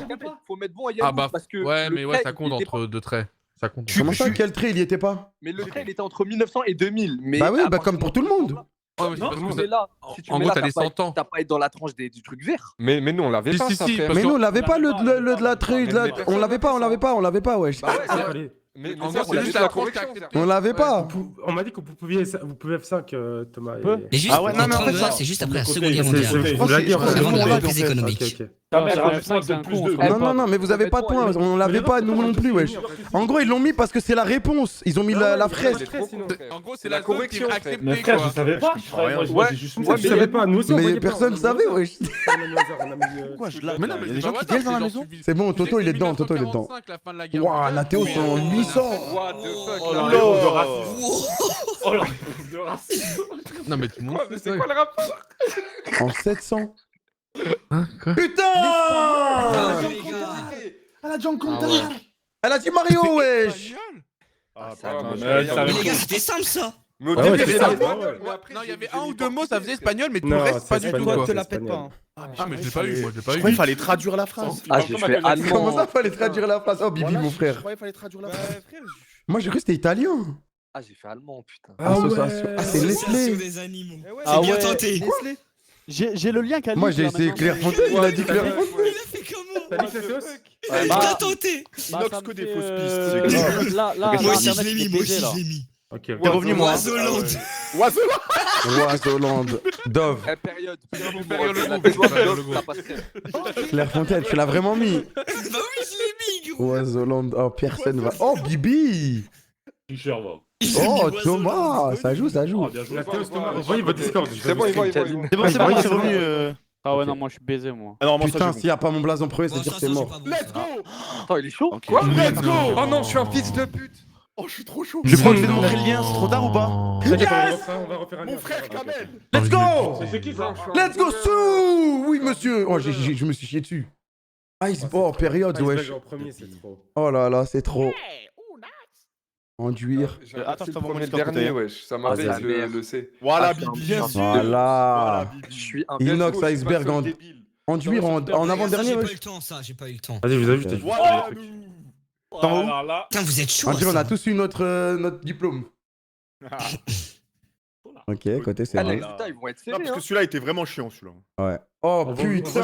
Faut mettre bon à
Ah
Yannou
bah,
parce que.
ouais,
le
mais ouais,
trait,
ça
il
compte
était
entre deux traits. Ça compte.
Comment ça, quel trait il y était pas?
Mais le trait, il était entre 1900 et 2000. Mais
Bah oui,
à
bah
partir
comme pour
de
tout le monde.
Ouais, mais c'est
Non,
parce
tu
que
mets
ça-
là. Si tu
en
mets
gros,
là,
t'as les 100 ans.
t'as pas être dans la tranche du truc vert.
Mais nous, on l'avait
Si,
pas,
si,
ça,
si,
frère.
parce
Mais
que-
nous, on l'avait pas le de la trait,
Mais
on l'avait pas, wesh.
Bah ouais,
Ah,
c'est-
allez.
Mais
En
ça,
gros,
on
c'est
l'avait
juste
pas
la
la
tranche qui a
correction,
accepté.
On l'avait pas.
On m'a dit que vous pouvez F5, Thomas.
Peu.
Et juste,
Ah ouais, non, mais en fait,
le
ça-
c'est juste après la
C'est-
Seconde Guerre
C'est
mondiale.
vous la dire.
c'est
C'est vraiment
bon,
le
là,
plus
en fait.
économique.
Ok, ok.
C'est un coup.
Non, mais vous avez pas de points, on l'avait pas nous non plus, wesh. En gros, ils l'ont mis parce que c'est la réponse. Ils ont mis la fraise.
Il est trop con, frère.
En gros, c'est
La
la zone qui
correction,
est
frère.
acceptée,
Mais frère, je
quoi.
savais pas. Moi, j'ai juste
Moi, je savais pas, nous aussi on
Mais
voyait pas,
personne
on a
savait,
mis
wesh.
Pourquoi je lag?
Mais non,
Il y a
mais
des gens qui
c'est
viennent dans la
genre
maison.
suivi.
C'est bon,
Tu sais
Toto
que
il est dedans, Toto il est dedans.
1945, la fin de la guerre
Waouh,
mondiale,
Nathéo,
mais,
c'est en 800.
What the fuck,
Oh
là.
là là, de racisme. Oh là, de racisme.
Non, mais tout le monde
Quoi,
sait
mais
ça.
c'est quoi le rapport?
En 700.
Hein, quoi
Putain!
Ah, les gars.
Ah la John Conta.
Elle a dit Mario, wesh!
Ah,
Ah,
putain,
mais
j'avais
ça
pas
Mais
compris.
les gars, c'était simple ça.
Mais au
Ah
début,
ouais,
il y
c'est
avait
ça.
la
Ouais,
mais après,
Non, il y avait
j'ai
un ou
mis
deux mots, ça
portugais,
faisait espagnol, mais tout
Non,
le reste,
c'est
pas du tout,
espagnol,
quoi.
Toi,
c'est
te la pète pas.
Ah, mais je l'ai pas eu, moi, je l'ai pas
Je crois
eu.
qu'il fallait traduire la phrase.
Ah, j'ai fait
Comment
allemand.
ça, fallait traduire la phrase? Oh, Bibi, mon frère.
Je croyais qu'il fallait traduire la
Bah,
phrase.
frère,
Moi, j'ai cru que c'était italien.
Ah, j'ai fait allemand, putain.
Association. Ah, c'est
Association
Nestlé.
des animaux.
Ah
C'est bien
ouais,
tenté.
Nestlé.
J'ai le lien qu'elle
Moi j'ai essayé Clairefontaine, il a dit Clairefontaine.
Il a fait comment?
T'as dit que c'est sauce
Bien tenté.
Inox que des fausses pistes, c'est grave.
Là,
Moi aussi je l'ai mis, moi aussi je l'ai mis.
Ok.
T'es revenu moi.
Oiseauland.
Oiseauland. Dove.
Période.
Clairefontaine, tu l'as vraiment mis.
Bah oui, je l'ai mis, gros.
Oiseauland. Oh, personne va. Oh, Bibi.
Tricheur, va.
Oh, Thomas. Ça joue, ça joue.
Ah, bien joué.
La Théos Thomas, envoyez votre Discord.
C'est bon, il va.
C'est bon, c'est bon, c'est revenu. Ah ouais, non, moi je suis baisé, moi.
Ah non, moi,
Putain, s'il n'y a pas mon blason premier, c'est dire que c'est mort.
Let's go.
Attends, il est chaud.
Quoi? Let's go.
Oh non, je suis un fils de pute.
Oh, je suis trop chaud.
Je crois que je vais te montrer le lien, c'est trop tard ou pas?
On va refaire un lien.
Mon frère Kamel.
Let's go.
C'est qui ça?
Let's go, Sou. Oui, monsieur. Oh, je me suis chié dessus. Iceball, période, wesh.
En premier, c'est trop.
Oh là là, c'est trop. Enduire.
Attends, je t'envoie mon
le
Discord
dernier,
côté.
wesh. Ça m'arrive,
Ah,
je le sais.
Voilà,
Ah,
Bibi.
bien sûr.
Voilà.
Je suis un
Inox, iceberg, enduire en avant-dernier,
J'ai pas eu
wesh.
le temps, ça, j'ai pas eu le temps.
Vas-y, je vous ajoute.
Voilà.
T'en
Là, là.
Putain, vous êtes chaud.
On dirait on a tous eu notre diplôme. Ok, côté c'est
Ah, les
vrai.
résultats, ils vont être
Non,
serrés.
parce que celui-là était vraiment chiant, celui-là.
Ouais. Oh
va-
putain.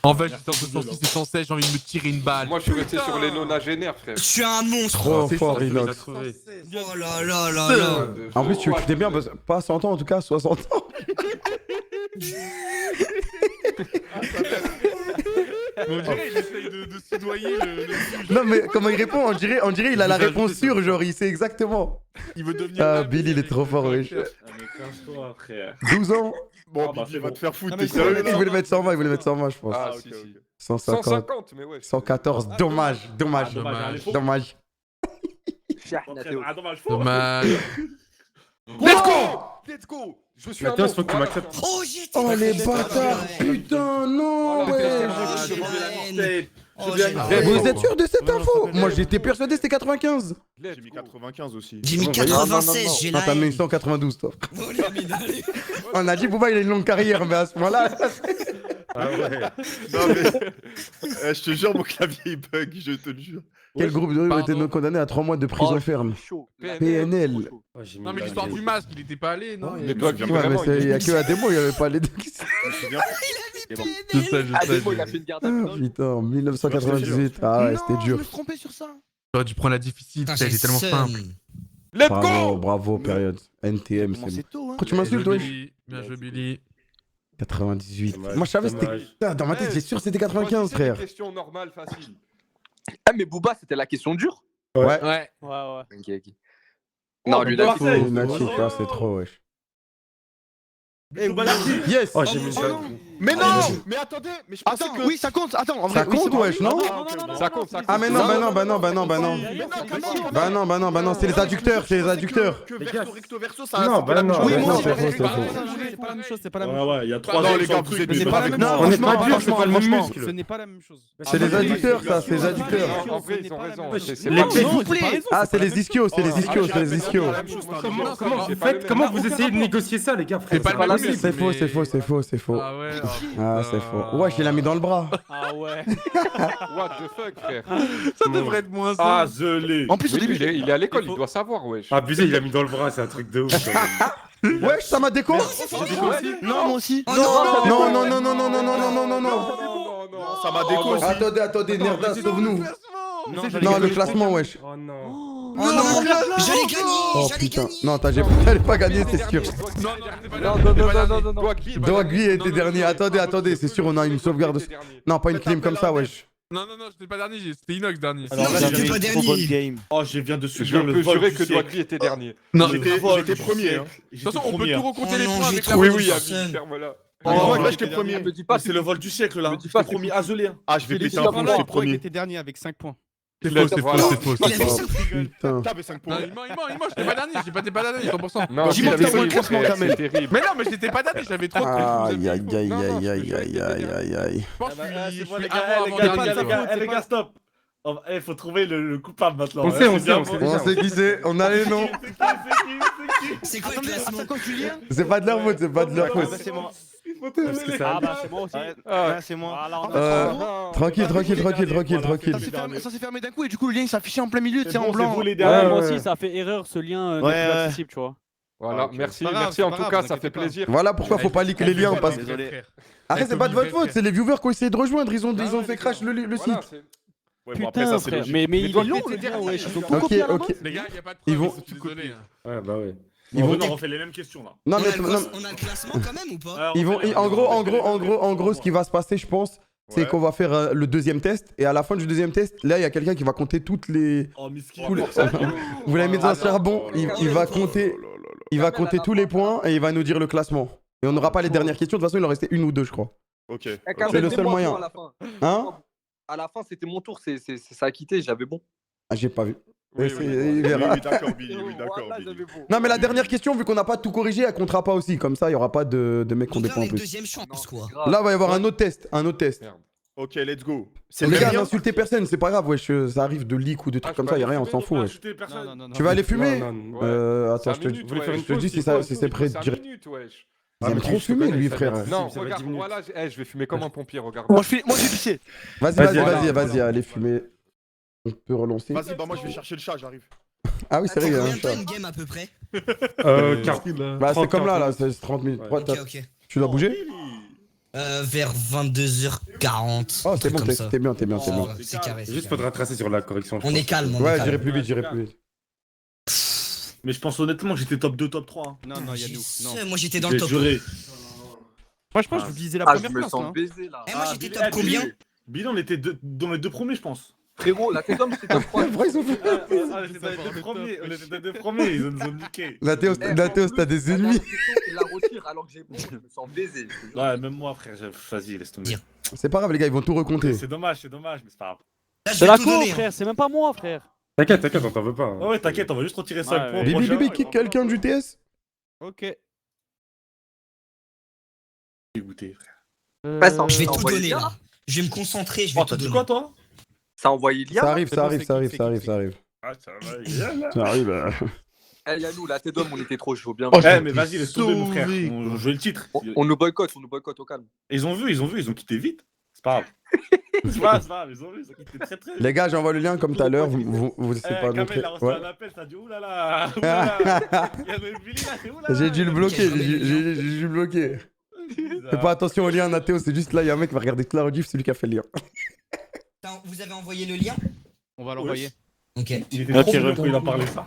En fait, j'étais en ce sens c'est sans cesse, j'ai envie de me tirer une balle.
Moi, je suis resté sur les nonagénaires, frère.
Je suis un monstre.
Trop
C'est
fort,
ça,
Inox.
je l'ai trouvé.
Oh là là là là.
En plus, tu étais bien, pas 100 ans en tout cas, 60 ans.
On dirait il essaye de soudoyer le
Non, mais comment il répond, on dirait il a la réponse sûre, genre il sait exactement.
Il veut devenir.
Ah, Billy, il est trop fort, wesh.
Ah, mais casse-toi, frère.
12 ans.
Bon,
Ah, bah,
Bibi
c'est
va
bon.
te faire foutre,
Ah, mais
t'es
c'est
sérieux
bon,
Il
là?
voulait mettre 120, il voulait mettre 120, je pense.
Ah,
ok,
si,
ok.
si.
150.
150, mais ouais.
114, dommage, dommage,
Dommage.
dommage.
Ah, dommage.
Dommage.
Let's go. Let's go. Je suis
La
un
Théos,
monstre.
faut que tu m'acceptes.
Oh, j'étais.
Oh les bâtards, putain, non, ouais. Vous êtes sûr de cette info? Moi j'étais persuadé c'était 95.
J'ai mis 95 aussi.
J'ai mis
Non,
96, j'ai
Non,
la
t'as mis
haine.
192 toi.
Oh, la mine, allez.
On a dit Bouba il a une longue carrière, mais à ce moment-là.
Ah ouais.
Non, mais. Je te jure, mon clavier il bug, je te le jure.
Quel groupe de rue a été
Pardon.
condamné à 3 mois de prison ferme? PNL.
Oh, j'ai
Non,
mis
mais
la
l'histoire
gueule.
du masque, il était pas allé, non?
Mais toi,
Ouais, mais il y a que à démo, il n'y avait pas les deux qui sont.
Je sais,
Ah, des mots, il a fait une garde à vue.
Ah putain, 1998. Ah ouais, c'était
Non, je
dur.
me suis trompé sur ça.
J'aurais dû prendre la difficile,
Putain,
elle
j'ai
est tellement
seum.
simple.
Let's
Bravo,
go.
bravo, période. NTM,
Comment
c'est
c'est tôt, hein.
Pourquoi tu m'insultes,
Bien joué,
wesh?
Billy. Bien joué, Billy.
98.
Dommage,
Moi je savais c'était.
dommage.
Putain, dans ma tête, j'étais sûr que c'était 95, frère.
Question normale, facile.
Ah, mais Booba, c'était la question dure.
Ouais.
Ouais.
Ouais, ouais.
Ok, ok. Non, lui,
Oh,
Marseille.
Nachi, là, c'est trop, wesh.
Eh, oui.
Yes!
Oh, j'ai mis ça.
Mais non. Mais attendez, mais je pensais
Attends,
que.
oui, ça compte. Attends, en vrai.
Ça
oui,
compte,
c'est bon.
wesh, non?
Ça compte, ça compte.
Ah, mais non, bah non, bah non, bah non, bah non.
Mais non, Kamel,
Bah non, bah non, bah non, c'est les adducteurs, c'est les adducteurs.
Que
Les gars,
verso, recto, verso, ça
Non,
c'était
bah
la même
non,
chose.
Oui,
bah
non,
non,
c'est faux, c'est faux.
C'est pas la même chose, c'est pas la même
Ouais,
chose.
ouais, il y a 3
Non,
ans.
les gars, vous êtes
Mais c'est
des
pas la même
malades.
chose.
On n'est pas
Franchement,
dur, c'est pas le même
franchement,
muscle.
Ce n'est pas la même chose.
C'est les adducteurs, ça, c'est les adducteurs.
En vrai, ils ont raison. C'est
Les
pas
petits-
la même chose.
Ah, c'est les ischios, c'est les ischios, c'est les ischios.
Comment vous essayez de négocier ça, les gars, frère?
C'est pas le même
C'est
muscle,
faux,
mais-
c'est faux, c'est faux, c'est faux.
Ah ouais.
Ah, c'est faux. Wesh, il l'a mis dans le bras.
Ah ouais.
What the fuck, frère.
Ça devrait être moins
Ah,
ça.
je l'ai.
En plus, au
Oui,
début,
il est à l'école, il doit savoir, wesh.
Abusé, il a mis dans le bras, c'est un truc de ouf. quand même.
Wesh, ça m'a déco?
non, moi aussi.
Oh non.
Non, non, non, non, non, non, non, non, non, non, non.
Non, ça m'a déco aussi.
Attendez, attendez, Nerda, sauve-nous.
Non,
Non, le classement, wesh.
Oh non.
Oh non, j'allais
Oh
gagner, j'allais
putain.
gagner.
Non, t'allais pas gagner, c'est sûr. Dogui était dernier. Attendez, c'est sûr, on a une sauvegarde. Non, pas une clim comme ça, wesh.
Non, j'étais pas dernier, c'était Inox dernier.
Alors,
Non, j'étais pas dernier.
Oh, je viens de
Je
subir le
peux
vol
jurer
du
que
siècle.
Doggy était dernier.
Non,
J'étais premier. hein.
de toute façon, on peut tout recompter
Oh
les
non,
points
j'ai
avec
trop
la
Oui,
de
oui,
seum.
Abby, ferme-la.
Oh,
Oh,
moi j'étais premier.
Me dis pas,
C'est le vol du siècle là.
Me dis pas,
J'étais premier isolé.
Ah, je vais péter un
pas
plomb,
moi.
j'étais premier.
était dernier avec 5 points.
C'est faux, c'est
Voilà.
faux, c'est faux.
Il avait ça.
Putain.
T'avais 5 points.
Non, il ment, j'étais pas dernier, t'es pas dernier, 100%.
Non,
Dis-moi
c'est
que t'as moins le
terrible,
classement,
frère,
Kamel.
c'est terrible.
Mais non, mais j'étais pas dernier, j'avais trop de
Aïe, aïe, aïe, aïe, aïe, aïe, aïe, aïe, aïe.
Je pense que je suis
Les
avant
gars,
dernier.
stop. Il faut trouver le coupable maintenant.
On sait, on sait, on sait.
On sait qui c'est, on a les noms.
C'est quoi le classement?
Quand Julien
C'est pas de leur faute, c'est pas de leur faute.
C'est moi.
Parce que ça-
Ah bah c'est moi aussi.
Ouais, c'est moi.
Voilà, on a
Tranquille, tranquille.
Ça s'est fermé d'un coup et du coup le lien il s'est affiché en plein milieu, tu sais,
C'est
en
bon, c'est
blanc.
vous les derniers,
Ouais,
moi
ouais.
aussi ça a fait erreur ce lien
Ouais,
n'est plus
ouais.
accessible, tu vois.
Voilà, merci,
Pas grave,
merci
c'est
en
pas
tout
grave,
cas,
vous
ça fait
inquiétez pas.
plaisir.
Voilà pourquoi faut pas leak les liens. Parce...
Désolé.
Après, c'est pas de votre faute, c'est les viewers qui ont essayé de rejoindre. Ils ont
ouais,
fait crash le
Voilà,
site.
c'est-
Ouais, bon, après,
Putain
ça, c'est
frère,
logique.
mais il est
toi,
long
t'es
le
derrière,
lien, wesh, ils ont
ok,
tout copié à la main.
Les gars, y a pas de
Ils
problème,
vont-
je suis désolé.
Ouais, bah ouais.
Ils vont...
On refait les mêmes questions là.
Non,
On
mais
a, on a le classement quand même ou pas?
ils vont... En gros, ce qui va se passer, je pense, c'est
Ouais.
qu'on va faire le deuxième test. Et à la fin du deuxième test, là, il y a quelqu'un qui va compter toutes les...
Oh miskin.
tous les- Vous l'avez mis dans un charbon, il va compter... Il va compter tous les points et il va nous dire le classement. Et on n'aura pas les dernières questions. De toute façon, il en restait une ou deux, je crois.
Ok.
C'est le seul moyen.
À la fin,
Hein?
à la fin c'était mon tour, ça a quitté, j'avais bon.
Ah, j'ai pas vu.
Oui,
C'est-
oui,
il
oui,
verra.
oui, d'accord, Billy, oui, d'accord,
Voilà,
Billy.
j'avais bon.
Non, mais la dernière question, vu qu'on n'a pas tout corrigé, elle comptera pas aussi. Comme ça, il y aura pas de mecs qui ont
Donc
des
là,
points
on
en
est
plus.
deuxième chance, quoi.
Là, il va y avoir un autre test. Un autre test.
Merde.
Ok, let's go. C'est
Les
le
gars,
dernier.
n'insultez personne, c'est pas grave, wesh. Ça arrive de leak ou de trucs
je
comme
peux
ça, y a
aller
rien, on
fumer,
s'en fout, wesh.
Non.
Tu vas aller fumer
Non, non,
Attends,
Cinq
je
minutes,
te
ouais,
je te dis si c'est prêt
cinq
direct.
minutes, wesh.
Il aime trop fumer, lui, frère.
Non,
ça va
regarde,
10 minutes.
voilà, je vais fumer comme un pompier, regarde.
Moi j'ai pissé.
Vas-y, allez fumer. On peut relancer.
Vas-y, bah moi je vais chercher le chat, j'arrive.
Ah oui, c'est vrai, il y a
Combien
un
de temps
chat.
une game à peu près?
40.
Bah, c'est
30,
comme là,
40.
c'est 30 minutes. Ouais,
Ok, ok.
tu dois bouger
Vers 22h40.
Oh, c'est bon,
comme ça.
t'es bien.
Oh, c'est carré. c'est
Juste
carré.
faudra tracer sur la correction. je
On
pense.
est calme, on est
Ouais,
calme.
j'irai plus vite.
Mais je pense honnêtement que j'étais top 2, top 3. hein.
Non, il y a nous. Non.
Moi j'étais dans le top.
Juré.
Moi je pense que vous visez la
Ah, je
première
me
place.
sens
hein.
baisé là.
Eh, moi j'étais
Billy,
top combien?
Billy, on était dans les deux premiers, je pense.
Frérot, la tête d'homme c'était top 3.
Après, ils ont fait.
On était dans les deux premiers, ils nous ont niqué.
La Théos, t'as des ennemis.
Il la retire alors que j'ai bon, je me sens baisé. je te jure.
Ouais, même moi, frère, vas-y, laisse tomber.
C'est pas grave, les gars, ils vont tout recompter.
C'est dommage, mais c'est pas grave.
Là, je
C'est
vais
la
tout
cour,
donner. hein.
frère, c'est même pas moi, frère.
T'inquiète, on t'en veut pas. hein.
Ouais, t'inquiète, on va juste retirer 5 points.
Bibi,
prochain.
kick quelqu'un du TS.
Ok.
Dégoûté, frère.
Je vais tout
Envoyer
donner
le lien.
là. Je vais me concentrer, je vais
Oh,
tout
t'as dit
donner.
quoi, toi?
Ça a envoyé le lien.
Ça arrive.
Ah, ça va, il est là.
Ça arrive.
Eh Yannou, la tête d'homme, on était trop chaud, bien.
Eh, mais vas-y, laisse tomber, mon frère. On joue le titre.
On nous boycotte au calme.
Ils ont vu, ils ont quitté vite. C'est pas grave. C'est pas grave, ils ont vu, ils ont quitté très très vite.
Les gars, j'envoie le lien comme tout à l'heure. Vous essayez pas de
Kamel,
montrer.
il a reçu
Ouais.
un appel, t'as dit oulala. Il y a le Billy là, c'est oulala.
J'ai dû le bloquer, j'ai dû le bloquer. Fais pas attention au lien, Nathéo, c'est juste là, il y a un mec qui va regarder toute la rediff, c'est lui qui a fait le lien.
Vous avez envoyé le lien?
On va l'envoyer.
Ok.
Il était trop bien quand il a parlé ça.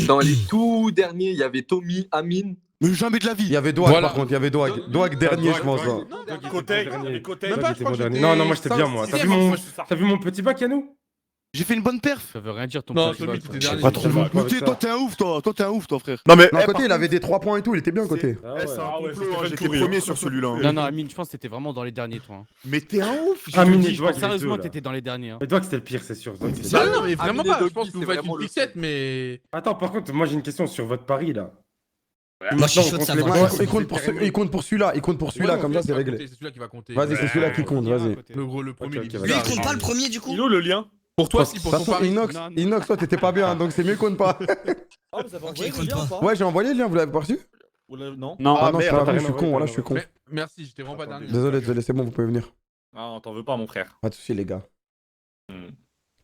Dans les tout derniers, il y avait Tommy, Amine.
Mais jamais de la vie.
Il y avait Doag par contre, il y avait Doag. Doag dernier, je pense. hein.
Côté, côté.
Même pas, je crois que j'étais-
Non, moi j'étais bien, moi. T'as vu mon petit bac, Yannou?
J'ai fait une bonne perf.
Ça veut rien dire ton
Non,
petit
Tommy,
bac,
t'étais
frère.
dernier.
Pas trop.
Avec
Côté,
ça.
toi t'es un ouf, toi. Toi t'es un ouf, toi, frère.
Non, mais.
Non, à côté, il avait des 3 points et tout, il était bien côté.
Ah
Eh, c'est un
Ah ouais,
complot,
c'était
hein,
fait
j'étais
courir.
premier sur celui-là. hein.
Non, Amine, je pense que t'étais vraiment dans les derniers, toi. hein.
Mais t'es un ouf.
Ah, Mini,
Je pense sérieusement que t'étais dans les derniers. hein.
Mais toi que c'était le pire, c'est sûr. Doig, c'est
Non,
sûr.
non, mais vraiment
Amine et
pas. Je
Doggy,
pense que vous
c'est
faites
vraiment
une
le
fixette, mais.
Attends, par contre, moi j'ai une question sur votre pari là.
Moi, je suis
Maintenant,
chaud de
on compte
savoir.
les
Ouais,
points,
il compte pour celui-là, comme ça c'est réglé.
C'est celui-là qui va compter.
Vas-y, c'est celui-là qui compte, vas-y. De
Le gros, le premier.
Ok,
il est
ok,
Lui, il
bizarre.
compte pas le premier du coup?
Il est où le lien?
Pour toi, si, pour
toute
ton
façon,
pari.
Inox, toi t'étais pas bien, donc c'est mieux qu'on ne pas.
Ok, il compte pas.
Ouais, j'ai envoyé le lien, vous l'avez pas reçu?
Non.
Non,
Ah non, c'est
merde,
pas grave,
t'as
je
rien
suis con,
envoyé,
voilà,
t'as
je suis con.
Mais merci, j'étais vraiment pas dernier.
Désolé, c'est bon, vous pouvez venir.
Ah, on t'en veut pas, mon frère.
Pas de soucis, les gars.
Hmm.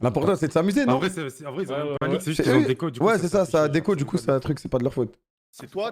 L'important c'est de s'amuser,
En
non?
vrai, ils ont
Ouais,
une panique, c'est juste
C'est
qu'ils ont
eux.
déco. Du coup,
Ouais, c'est ça, ça a déco, du coup, c'est un truc, c'est pas de leur faute.
C'est toi,